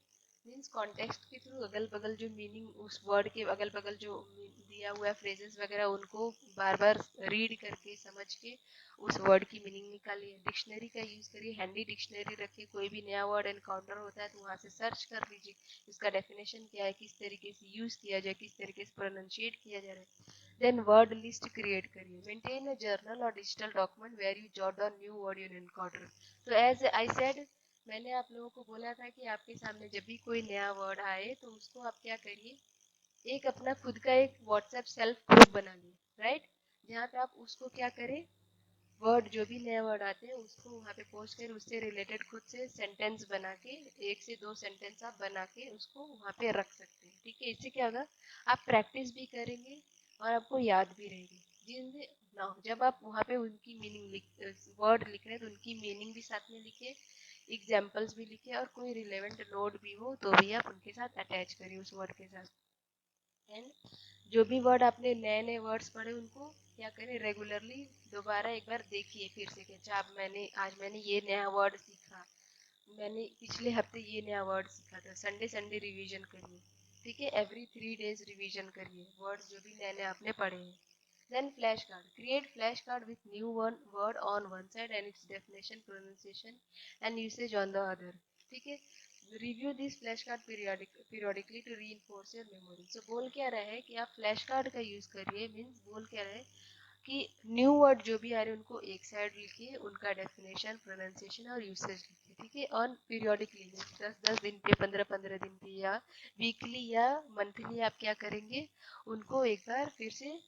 मीन्स कॉन्टेक्स्ट के थ्रू अगल बगल जो मीनिंग उस वर्ड के अगल बगल जो दिया हुआ है फ्रेजेस वगैरह उनको बार बार रीड करके समझ के उस वर्ड की मीनिंग निकालिए। डिक्शनरी का यूज करिए, हैंडी डिक्शनरी रखिए, कोई भी नया वर्ड एनकाउंटर होता है तो वहाँ से सर्च कर लीजिए इसका डेफिनेशन क्या है, किस तरीके से यूज किया जाए, किस तरीके से प्रोनाउंशिएट किया जा रहा है। देन वर्ड लिस्ट क्रिएट करिए, मेंटेन अ जर्नल और digital document where you jot down new word you encounter. तो एज आई सेड, मैंने आप लोगों को बोला था कि आपके सामने जब भी कोई नया वर्ड आए तो उसको आप क्या करिए, एक अपना खुद का एक व्हाट्सएप सेल्फ ग्रुप बना लीजिए, राइट। जहाँ पे आप उसको क्या करें, वर्ड जो भी नया वर्ड आते हैं उसको वहाँ पे पोस्ट कर उससे रिलेटेड खुद से सेंटेंस बना के 1 से 2 सेंटेंस आप बना के उसको वहाँ पे रख सकते हैं। ठीक है, इससे क्या होगा, आप प्रैक्टिस भी करेंगे और आपको याद भी रहेगी। जिनसे ना जब आप वहाँ पे उनकी मीनिंग वर्ड लिख रहे हैं तो उनकी मीनिंग भी साथ में लिखे, एग्जाम्पल्स भी लिखे और कोई रिलेवेंट नोट भी हो तो भी आप उनके साथ अटैच करिए उस वर्ड के साथ। एंड जो भी वर्ड आपने नए नए वर्ड्स पढ़े उनको क्या करें, रेगुलरली दोबारा एक बार देखिए फिर से कि अच्छा आज मैंने ये नया वर्ड सीखा, मैंने पिछले हफ्ते ये नया वर्ड सीखा था। संडे संडे रिवीजन करिए। ठीक है, एवरी 3 डेज रिवीजन करिए वर्ड जो भी नए नए आपने पढ़े हैं। Then flash card, create flash card with new one word on one side and its definition, pronunciation and usage on the other. ठीक है, review this flash card periodically to reinforce your memory. So बोल क्या रहा है कि आप flash card का use करिए, मीन्स बोल क्या रहा है कि न्यू वर्ड जो भी आ रहे हैं उनको एक साइड लिखिए, उनका डेफिनेशन, प्रोनाउंसिएशन और यूसेज लिखिए। ठीक है, ऑन पीरियडिकली 10-10 दिन पे, 15-15 दिन पे या वीकली या मंथली आप क्या करेंगे, उनको एक बार फिर से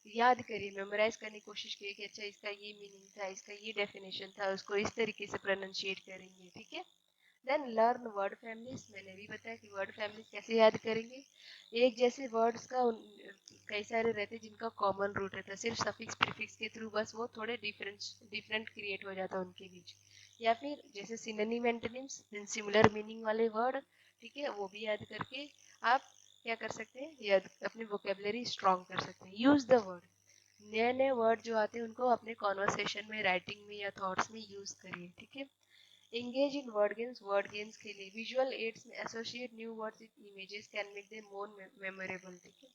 याद करिए, मेमोराइज करने की कोशिश करिए कि अच्छा इसका ये मीनिंग था, इसका ये डेफिनेशन था, उसको इस तरीके से प्रोनाउंशिएट करेंगे। ठीक है, देन लर्न वर्ड फैमिलीज, मैंने भी बताया कि वर्ड फैमिलीज कैसे याद करेंगे। एक जैसे वर्ड्स का कई सारे रहते हैं जिनका कॉमन रूट रहता है, सिर्फ सफिक्स प्रीफिक्स के थ्रू बस वो थोड़े डिफरेंट क्रिएट हो जाता है उनके बीच। या फिर जैसे सिनोनिम एंटोनिम्स, सिमिलर मीनिंग वाले वर्ड, ठीक है, वो भी याद करके आप क्या कर सकते हैं, याद अपनी वोकेबलरी स्ट्रॉन्ग कर सकते हैं। यूज द वर्ड, नए नए वर्ड जो आते हैं उनको अपने कॉन्वर्सेशन में, राइटिंग में या थॉट्स में यूज करिए। ठीक है, Engage in word games के लिए विजुअल एड्स में associate new words with images can make them more memorable. ठीक है,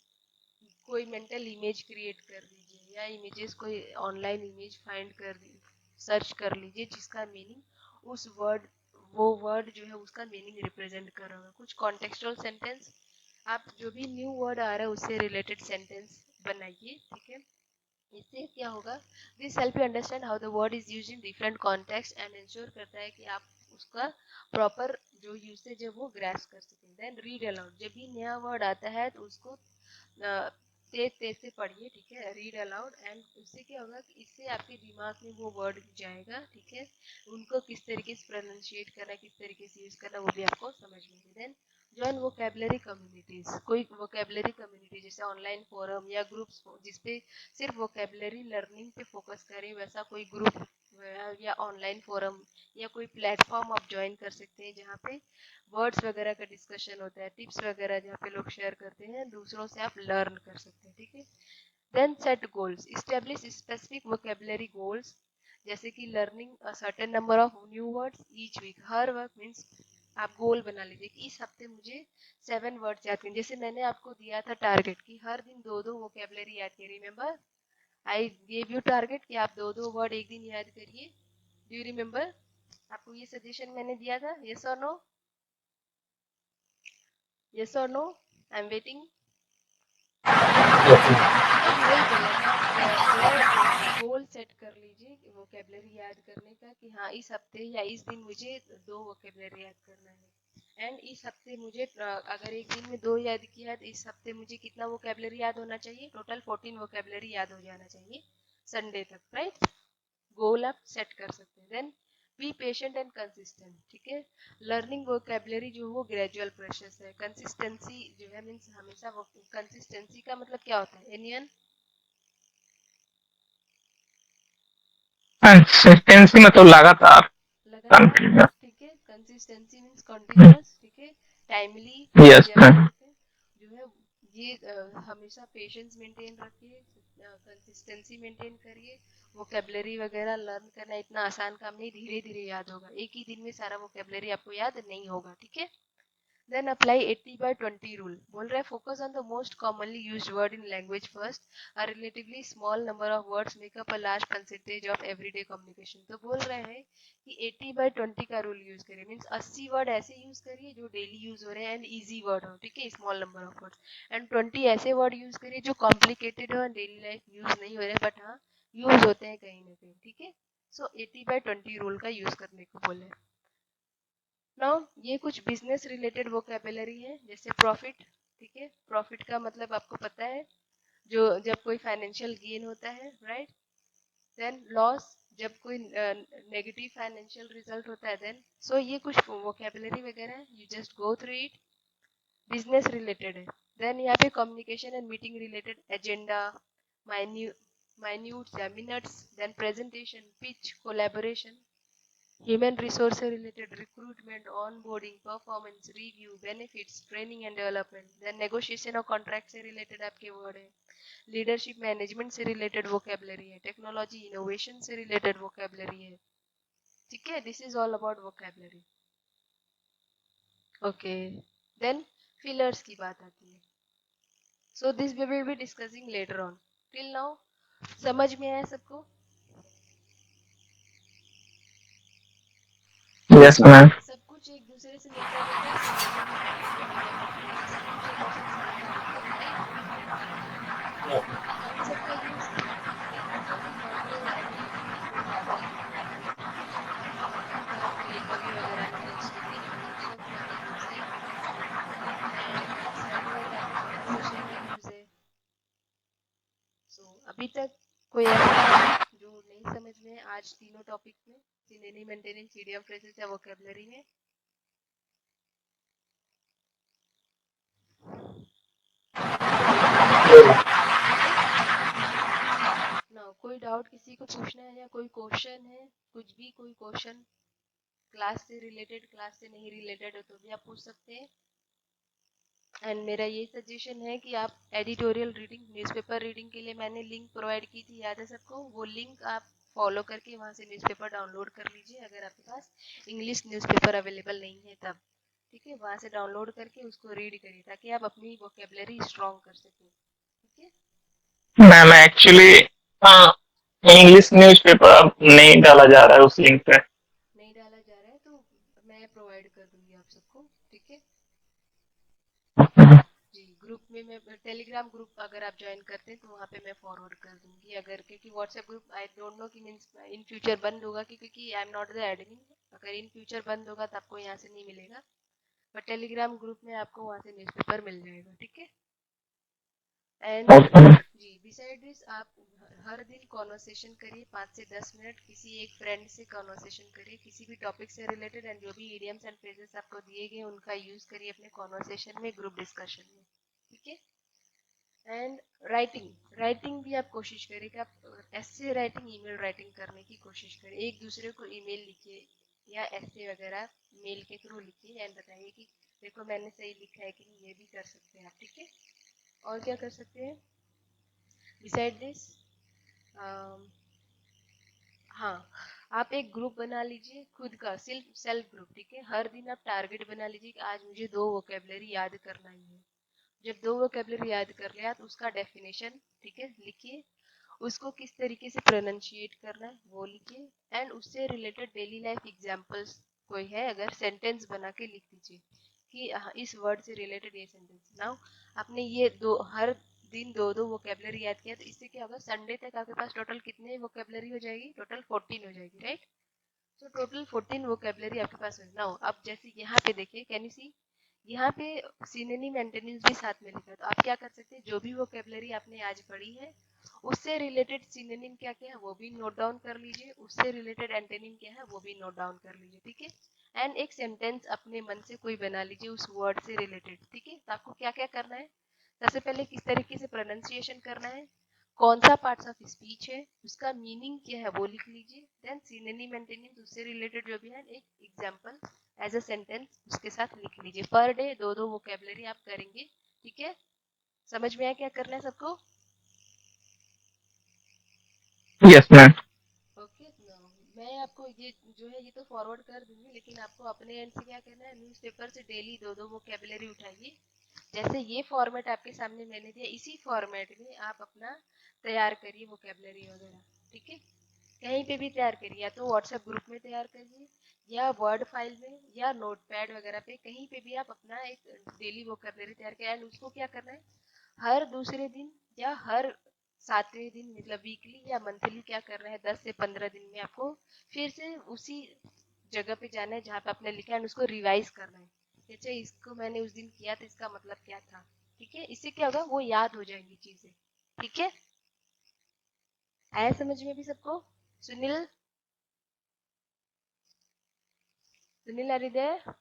कोई मेंटल इमेज क्रिएट कर लीजिए या इमेजेस कोई ऑनलाइन इमेज फाइंड कर सर्च कर लीजिए जिसका मीनिंग उस वर्ड वो वर्ड जो है उसका मीनिंग रिप्रेजेंट कर रहा होगा। कुछ कॉन्टेक्सचुअल सेंटेंस, आप जो भी न्यू वर्ड आ रहा है उससे रिलेटेड सेंटेंस बनाइए। ठीक है, इससे क्या होगा, this help you understand how the word is used in different context and ensure करता है कि आप उसका प्रॉपर जो यूसेज है वो ग्रैस्प कर सकें। देन रीड अलाउड, जब भी नया वर्ड आता है तो उसको तेज तेज से पढ़िए। ठीक है, रीड अलाउड, एंड उससे क्या होगा कि इससे आपके दिमाग में वो वर्ड जाएगा। ठीक है, उनको किस तरीके से प्रोनाउंशिएट करना है, किस तरीके से यूज करना वो भी आपको समझ में। देन जॉइन वोकेबलरी कम्युनिटीज, कोई वोकेबलरी कम्युनिटी जैसे ऑनलाइन फोरम या ग्रुप्स जिसपे सिर्फ वोकेबलरी लर्निंग पे फोकस करें, वैसा कोई ग्रुप या ऑनलाइन फोरम या कोई प्लेटफॉर्म आप ज्वाइन कर सकते हैं जहाँ पे वर्ड्स वगैरह का डिस्कशन होता है, टिप्स वगैरह जहाँ पे लोग शेयर करते हैं, दूसरों से आप लर्न कर सकते हैं। ठीक है, then set goals, establish specific vocabulary goals जैसे कि learning a certain number of new words each week. हर वर्क मीन्स आप गोल बना लीजिए कि इस हफ्ते मुझे 7 वर्ड्स याद करने। जैसे मैंने आपको दिया था टारगेट कि हर दिन 2-2 वोकेबलरी याद करिए। Remember I gave you target कि आप 2-2 वर्ड एक दिन याद करिए। Do you remember? आपको ये सजेशन मैंने दिया था, यस और नो? यस और नो? I am waiting. वही बोला ना, गोल सेट कर लीजिए वोकेबलरी याद करने का कि हाँ इस हफ्ते या इस दिन मुझे 2 वोकेबलरी याद करना है। एंड इस हफ्ते मुझे अगर एक दिन में 2 याद किया तो इस हफ्ते मुझे कितना वोकेबलरी याद होना चाहिए? टोटल 14 वोकेबलरी याद हो जाना चाहिए संडे तक, राइट? गोल आप सेट कर सकते हैं। Then be patient and consistent. ठीक है, लर्निंग वोकेबलरी जो वो ग्रेजुअल प्रोसेस है। कंसिस्टेंसी जो है मीन्स हमेशा वो, कंसिस्टेंसी का मतलब क्या होता है एनियन? कंसिस्टेंसी मतलब लगातार, लगातार। कंटिन्यूस। ठीक है, कंसिस्टेंसी मीन्स कॉन्टिन्यूअस। ठीक है, टाइमली यस या जो है ये हमेशा पेशेंस मेंटेन रखिए, कंसिस्टेंसी मेंटेन करिए। वोकेबलरी वगैरह लर्न करना इतना आसान काम नहीं, धीरे धीरे याद होगा। एक ही दिन में सारा वोकेबलरी आपको याद नहीं होगा। ठीक है, देन अप्लाई 80/20 रूल। बोल रहा है focus on the most commonly used word in language first, a relatively small number of words make up a large percentage of everyday communication. तो बोल रहे हैं कि 80/20 का रूल यूज करिए, मीन्स 80 वर्ड ऐसे यूज करिए जो डेली यूज हो रहे हैं एंड इजी वर्ड हो। ठीक है, small number of words, and 20 ऐसे वर्ड यूज करिए जो कॉम्प्लिकेटेड हो एंड डेली लाइफ यूज नहीं हो रहे बट हाँ यूज होते हैं कहीं ना कहीं। ठीक है, सो 80/20 रूल का यूज करने को बोले। नाउ ये कुछ बिजनेस रिलेटेड वोकेबलरी है, जैसे प्रॉफिट। ठीक है, प्रॉफिट का मतलब आपको पता है, जो जब कोई फाइनेंशियल गेन होता है, राइट? देन लॉस, जब कोई नेगेटिव फाइनेंशियल रिजल्ट होता है। देन सो ये कुछ वोकेबलरी वगैरह है, you just go through it, business related है। देन यहाँ पे communication and meeting related, agenda, minutes या minutes, then presentation, pitch, collaboration, human resource related, recruitment, onboarding, performance review, benefits, training and development, then negotiation और contract से related आपके word है, leadership management से related vocabulary है, technology innovation से related vocabulary है। ठीक है, this is all about vocabulary. Okay, then fillers की बात आती है, so this we will be discussing later on. Till now समझ में आया सबको? Yes ma'am. सब कुछ एक दूसरे से मिलता जुलता है, समझने में प्रॉब्लम नहीं है, सब कुछ एक दूसरे से मिलता जुलता है, राइट? इन सब का यूज डेली टॉपिक पढ़ते हो, एक्टिविटी में कोई टॉपिक अगर कोई इंटरव्यू वगैरह में है उसके लिए तो इन सब का भी यूज है, एंड असाइनमेंट आपके कन्वर्सेशन में यूज है। सो अभी तक कोई ऐसा टॉपिक जो नहीं समझ में आज तीनों टॉपिक में, सिनोनिम, मेंटेनेंस, मीडियम फ्रेजेस या वोकैबुलरी में? ना कोई डाउट किसी को पूछना है या कोई क्वेश्चन है, कुछ भी कोई क्वेश्चन क्लास से रिलेटेड, क्लास से नहीं रिलेटेड हो तो भी आप पूछ सकते हैं। एंड मेरा ये सजेशन है कि आप एडिटोरियल रीडिंग, न्यूज़पेपर रीडिंग के लिए मैंने लिंक प्रोवाइड की थी, याद है सबको? वो लिंक आप फॉलो करके वहाँ से न्यूज़पेपर डाउनलोड कर लीजिए, अगर आपके पास इंग्लिश न्यूज़पेपर अवेलेबल नहीं है तब। ठीक है, वहाँ से डाउनलोड करके उसको रीड करिए ताकि आप अपनी वोकेबलरी स्ट्रॉन्ग कर सकें। ठीक है, मैम एक्चुअली इंग्लिश न्यूज़पेपर अब नहीं डाला जा रहा है उस लिंक पे। नहीं डाला जा रहा है तो मैं प्रोवाइड कर दूंगी आप सबको। ठीक है जी, ग्रुप में मैं टेलीग्राम ग्रुप अगर आप ज्वाइन करते हैं तो वहाँ पे मैं फॉरवर्ड कर दूंगी, अगर क्योंकि WhatsApp group I don't know कि मीन्स इन फ्यूचर बंद होगा क्योंकि I am not the admin. अगर इन फ्यूचर बंद होगा तो आपको यहाँ से नहीं मिलेगा, बट टेलीग्राम ग्रुप में आपको वहाँ से न्यूज़पेपर मिल जाएगा। ठीक है, एंड जी बिसाइड दिस आप हर दिन कॉन्वर्सेशन करिए 5 से 10 मिनट, किसी एक फ्रेंड से कॉन्वर्सेशन करिए किसी भी टॉपिक से रिलेटेड, एंड जो भी इडियम्स एंड फ्रेजेस आपको दिए गए उनका यूज करिए अपने कॉन्वर्सेशन में, ग्रुप डिस्कशन में। ठीक है, एंड राइटिंग भी आप कोशिश करिए कि आप ऐसे राइटिंग ईमेल राइटिंग करने की कोशिश करिए, एक दूसरे को ईमेल लिखिए या ऐसे वगैरह मेल के थ्रू लिखिए एंड बताइए कि देखो मैंने सही लिखा है कि नहीं, ये भी कर सकते हैं आप। ठीक है, और क्या कर सकते हैं बिसाइड दिस, हाँ, आप एक ग्रुप बना लीजिए खुद का, सेल्फ ग्रुप। ठीक है, हर दिन आप टारगेट बना लीजिए कि आज मुझे 2 वोकेबलरी याद करना ही है। जब 2 वोकेबलरी याद कर लिया तो उसका डेफिनेशन, ठीक है, लिखिए, उसको किस तरीके से प्रोनाउंशिएट करना है वो लिखिए, एंड उससे रिलेटेड डेली लाइफ एग्जांपल्स कोई है अगर सेंटेंस बना के लिख दीजिए कि इस वर्ड से रिलेटेड ये सेंटेंस। नाउ आपने ये दो हर दिन 2 वोकेबलरी याद किया तो इससे क्या होगा, संडे तक आपके पास टोटल कितने वोकेबलरी हो जाएगी, टोटल 14 हो जाएगी, राइट। तो टोटल 14 वोकेबलरी आपके पास है। नाउ अब जैसे यहाँ पे देखिए, कैन यू सी, यहाँ पे सिनोनिम एंटोनिम्स भी साथ में लिखा है, तो आप क्या कर सकते हैं, जो भी वोकेबलरी आपने आज पढ़ी है उससे रिलेटेड सिनोनिम क्या क्या है वो भी नोट डाउन कर लीजिए, उससे रिलेटेड एंटोनिम क्या है वो भी नोट डाउन कर लीजिए। ठीक है, एंड एक सेंटेंस अपने मन से कोई बना लीजिए उस वर्ड से रिलेटेड। ठीक है, तो आपको क्या क्या करना है, सबसे पहले किस तरीके से प्रोनाउंसिएशन करना है, कौन सा पार्ट्स ऑफ स्पीच है, उसका मीनिंग क्या है वो लिख लीजिए, देन सिनोनिम एंटोनिम्स उससे रिलेटेड जो भी है एक एग्जांपल एज अ सेंटेंस उसके साथ लिख लीजिए। पर डे 2 वोकेबलरी आप करेंगे। ठीक है, समझ में आया क्या करना है सबको? Yes ma'am. ओके, मैं आपको ये जो है ये तो फॉरवर्ड कर दूंगी, लेकिन आपको अपने एंड से क्या करना है, न्यूज़पेपर से डेली 2 वोकेबलरी उठाइए। जैसे ये फॉर्मेट आपके सामने मैंने दिया, इसी फॉर्मेट में आप अपना तैयार करिए वोकेबलरी वगैरह। ठीक है, कहीं पे भी तैयार करिए, या तो व्हाट्सएप ग्रुप में तैयार करिए या वर्ड फाइल में या नोटपैड वगैरह पे, कहीं पे भी आप अपना एक डेली वोकेबलरी तैयार करिए। एंड उसको क्या करना है, हर दूसरे दिन या हर 7वें दिन, मतलब वीकली या मंथली क्या करना है, 10 से 15 दिन में आपको फिर से उसी जगह पे जाना है जहाँ पे आपने लिखा है, उसको रिवाइज करना है। अच्छा, इसको मैंने उस दिन किया था, इसका मतलब क्या था। ठीक है, इससे क्या होगा, वो याद हो जाएंगी चीजें। ठीक है, आया समझ में भी सबको? Sunil, Sunil are you there?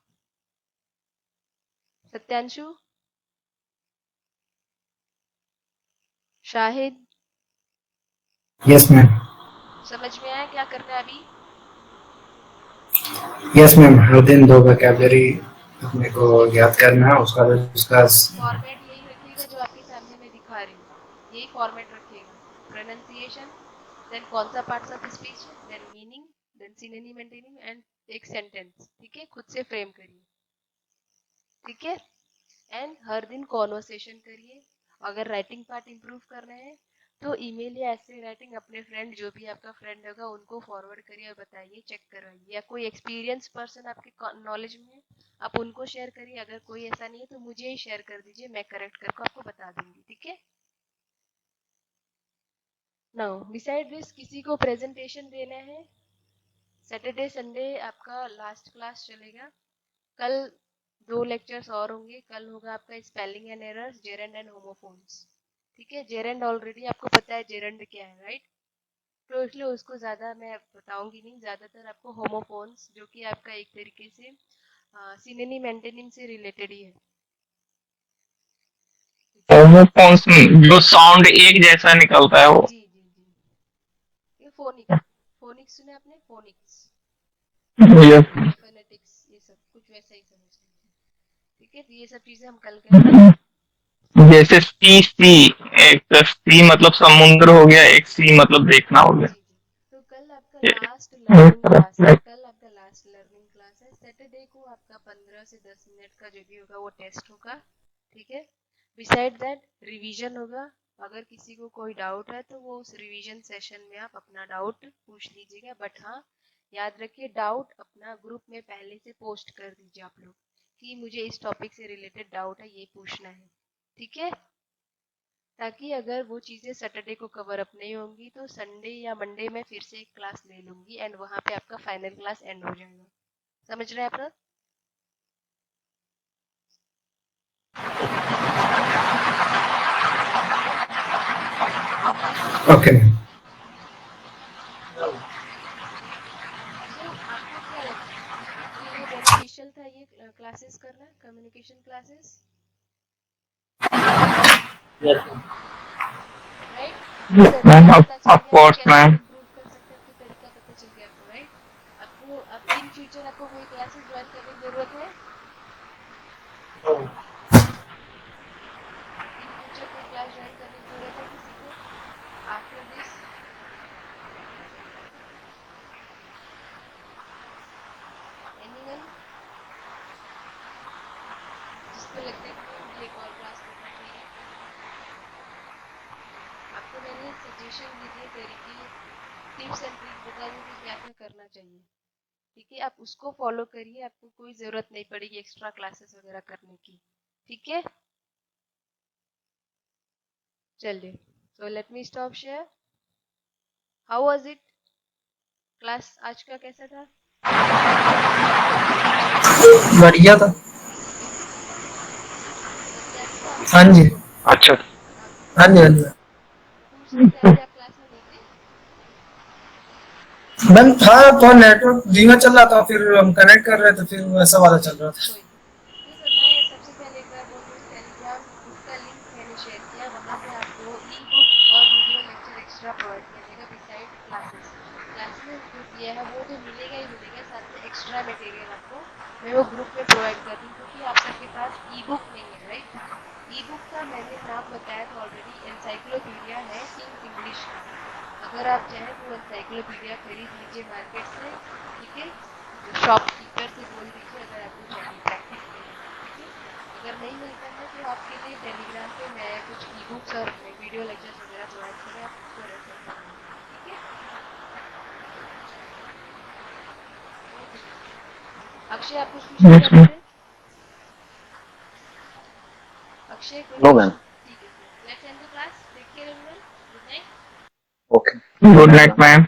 Satyanshu, Shahid, yes ma'am. समझ में आया क्या करना है अभी? यस मैम, हर दिन 2 वोकैबुलरी अपने को याद करना है, उसका फॉर्मेट यही रखिएगा जो आपके सामने मैं दिखा रही हूँ, यही फॉर्मेट रखिएगा, प्रोनाउंसिएशन, देन कौन सा parts of speech, then meaning, then synonym antonym and एक सेंटेंस। ठीक है, खुद से फ्रेम करिए। ठीक है, एंड हर दिन कॉन्वर्सेशन करिए। अगर राइटिंग पार्ट इंप्रूव करना है तो ईमेल या ऐसे राइटिंग अपने फ्रेंड, जो भी आपका फ्रेंड होगा उनको फॉरवर्ड करिए और बताइए, चेक करवाइए, या कोई एक्सपीरियंस पर्सन आपके नॉलेज में है आप उनको शेयर करिए। अगर कोई ऐसा नहीं है तो मुझे ही शेयर कर दीजिए, मैं करेक्ट करके आपको बता दूंगी। ठीक है, नाउ बिसाइड दिस किसी को प्रेजेंटेशन देना है, सैटरडे संडे आपका लास्ट क्लास चलेगा, कल 2 लेक्चर्स और होंगे, कल होगा आपका spelling and errors, gerund and homophones. ठीक है, जेरेंड ऑलरेडी आपको पता है जेरेंड क्या है, राइट, तो इसलिए उसको ज़्यादा मैं बताऊंगी नहीं, ज़्यादातर आपको होमोफोन्स जो कि आपका एक तरीके से सिनोनिम एंटोनिम से रिलेटेड ही है। होमोफोन्स जो साउंड एक जैसा निकलता है वो। जी जी जी, ये फोनिक्स, फोनिक्स सुने आपने, फोनिक्स, यस। फोनेटिक्स, ये सब कुछ वैसा ही समझ लीजिए। ठीक है, तो ये सब चीज़ें हम कल करेंगे। जैसे सी एक सी मतलब समुद्र हो गया, एक सी मतलब देखना हो गया। जी जी, तो कल लास्ट लर्निंग क्लास है, कल आपका लास्ट लर्निंग क्लास है। सैटरडे को आपका 15 से 10 मिनट का जो भी होगा वो टेस्ट होगा, ठीक है। बिसाइड दैट रिवीजन होगा। अगर किसी को कोई डाउट है तो वो उस रिवीजन सेशन में आप अपना डाउट पूछ लीजिएगा। बट हाँ, याद रखिए डाउट अपना ग्रुप में पहले से पोस्ट कर दीजिए आप लोग कि मुझे इस टॉपिक से रिलेटेड डाउट है, ये पूछना है, ठीक है। ताकि अगर वो चीज़ें सैटरडे को कवर अप नहीं होंगी तो संडे या मंडे में फिर से एक क्लास ले लूंगी एंड वहाँ पे आपका फाइनल क्लास एंड हो जाएगा। समझ रहे हैं आप लोग? Okay ma'am. So, आपको क्या लगता है आपके लिए बेनिफिशियल था ये क्लासेस करना, communication classes, Yes, ma'am. Right? Yes, ma'am. पता चल Of गया course, कैसे ma'am. इम्प्रूव कर सकते हैं, आपको तरीका पता चल गया आपको, राइट? आपको अब इन फ्यूचर आपको कोई क्लासेस ज्वाइन करने की जरूरत है? Oh, इन फ्यूचर कोई क्लास ज्वाइन करने की जरूरत है किसी को आफ्टर दिस? एनीवन जिसको लगता है कि नहीं मुझे एक और क्लास करना चाहिए? आपको मैंने सजेशन दे दिए, तरीके, टिप्स एंड ट्रिक बता दी कि क्या क्या करना चाहिए, ठीक है। आप उसको फॉलो करिए, आपको कोई जरूरत नहीं पड़ेगी एक्स्ट्रा क्लासेस वगैरह करने की, ठीक है। चलिए, so let me stop share. How was it? Class आज का कैसा था? बढ़िया था। सत्यार्थी आप हाँ जी, अच्छा। हाँ जी, हाँ जी। पूछ सकते हैं, आप क्लास में नहीं थे? मैम था तो नेटवर्क धीमा चल रहा था, फिर हम कनेक्ट कर रहे थे, फिर वैसा वाला चल रहा था। कोई नहीं। तो सर मैं सबसे पहले एक बार बोल दूँ, टेलीग्राम ग्रुप का लिंक मैंने शेयर किया, वहाँ पे आपको ई बुक और वीडियो लेक्चर एक्स्ट्रा प्रोवाइड किया जाएगा बिसाइड क्लासेस। क्लास में जो दिया है वो तो मिलेगा ही मिलेगा, साथ में एक्स्ट्रा मटेरियल आपको मैं वो ग्रुप में प्रोवाइड कर दूँ, क्योंकि आप सबके पास ई बुक नहीं है, राइट? ई बुक का मैंने नाम बताया था ऑलरेडी, एनसाइक्लोपीडिया है किंग्स इंग्लिश का। अगर आप चाहें तो एनसाइक्लोपीडिया खरीद लीजिए मार्केट से, ठीक है। शॉपकीपर से बोल दीजिए अगर आपको चाहिए प्रैक्टिस के लिए, ठीक है। अगर नहीं मिलता है तो आपके लिए टेलीग्राम पे मैं कुछ ई बुक्स और वीडियो लेक्चर्स वगैरह प्रोवाइड करें, आप उसको रेफर कर लेना, ठीक है। Okay sir. अक्षय आप कुछ पूछना Yes, चाहते ma'am. थे? अक्षय कोई no, ma'am. क्वेश्चन? ठीक है sir, let's end the class, take care everyone, good night. Okay. Good night, ma'am.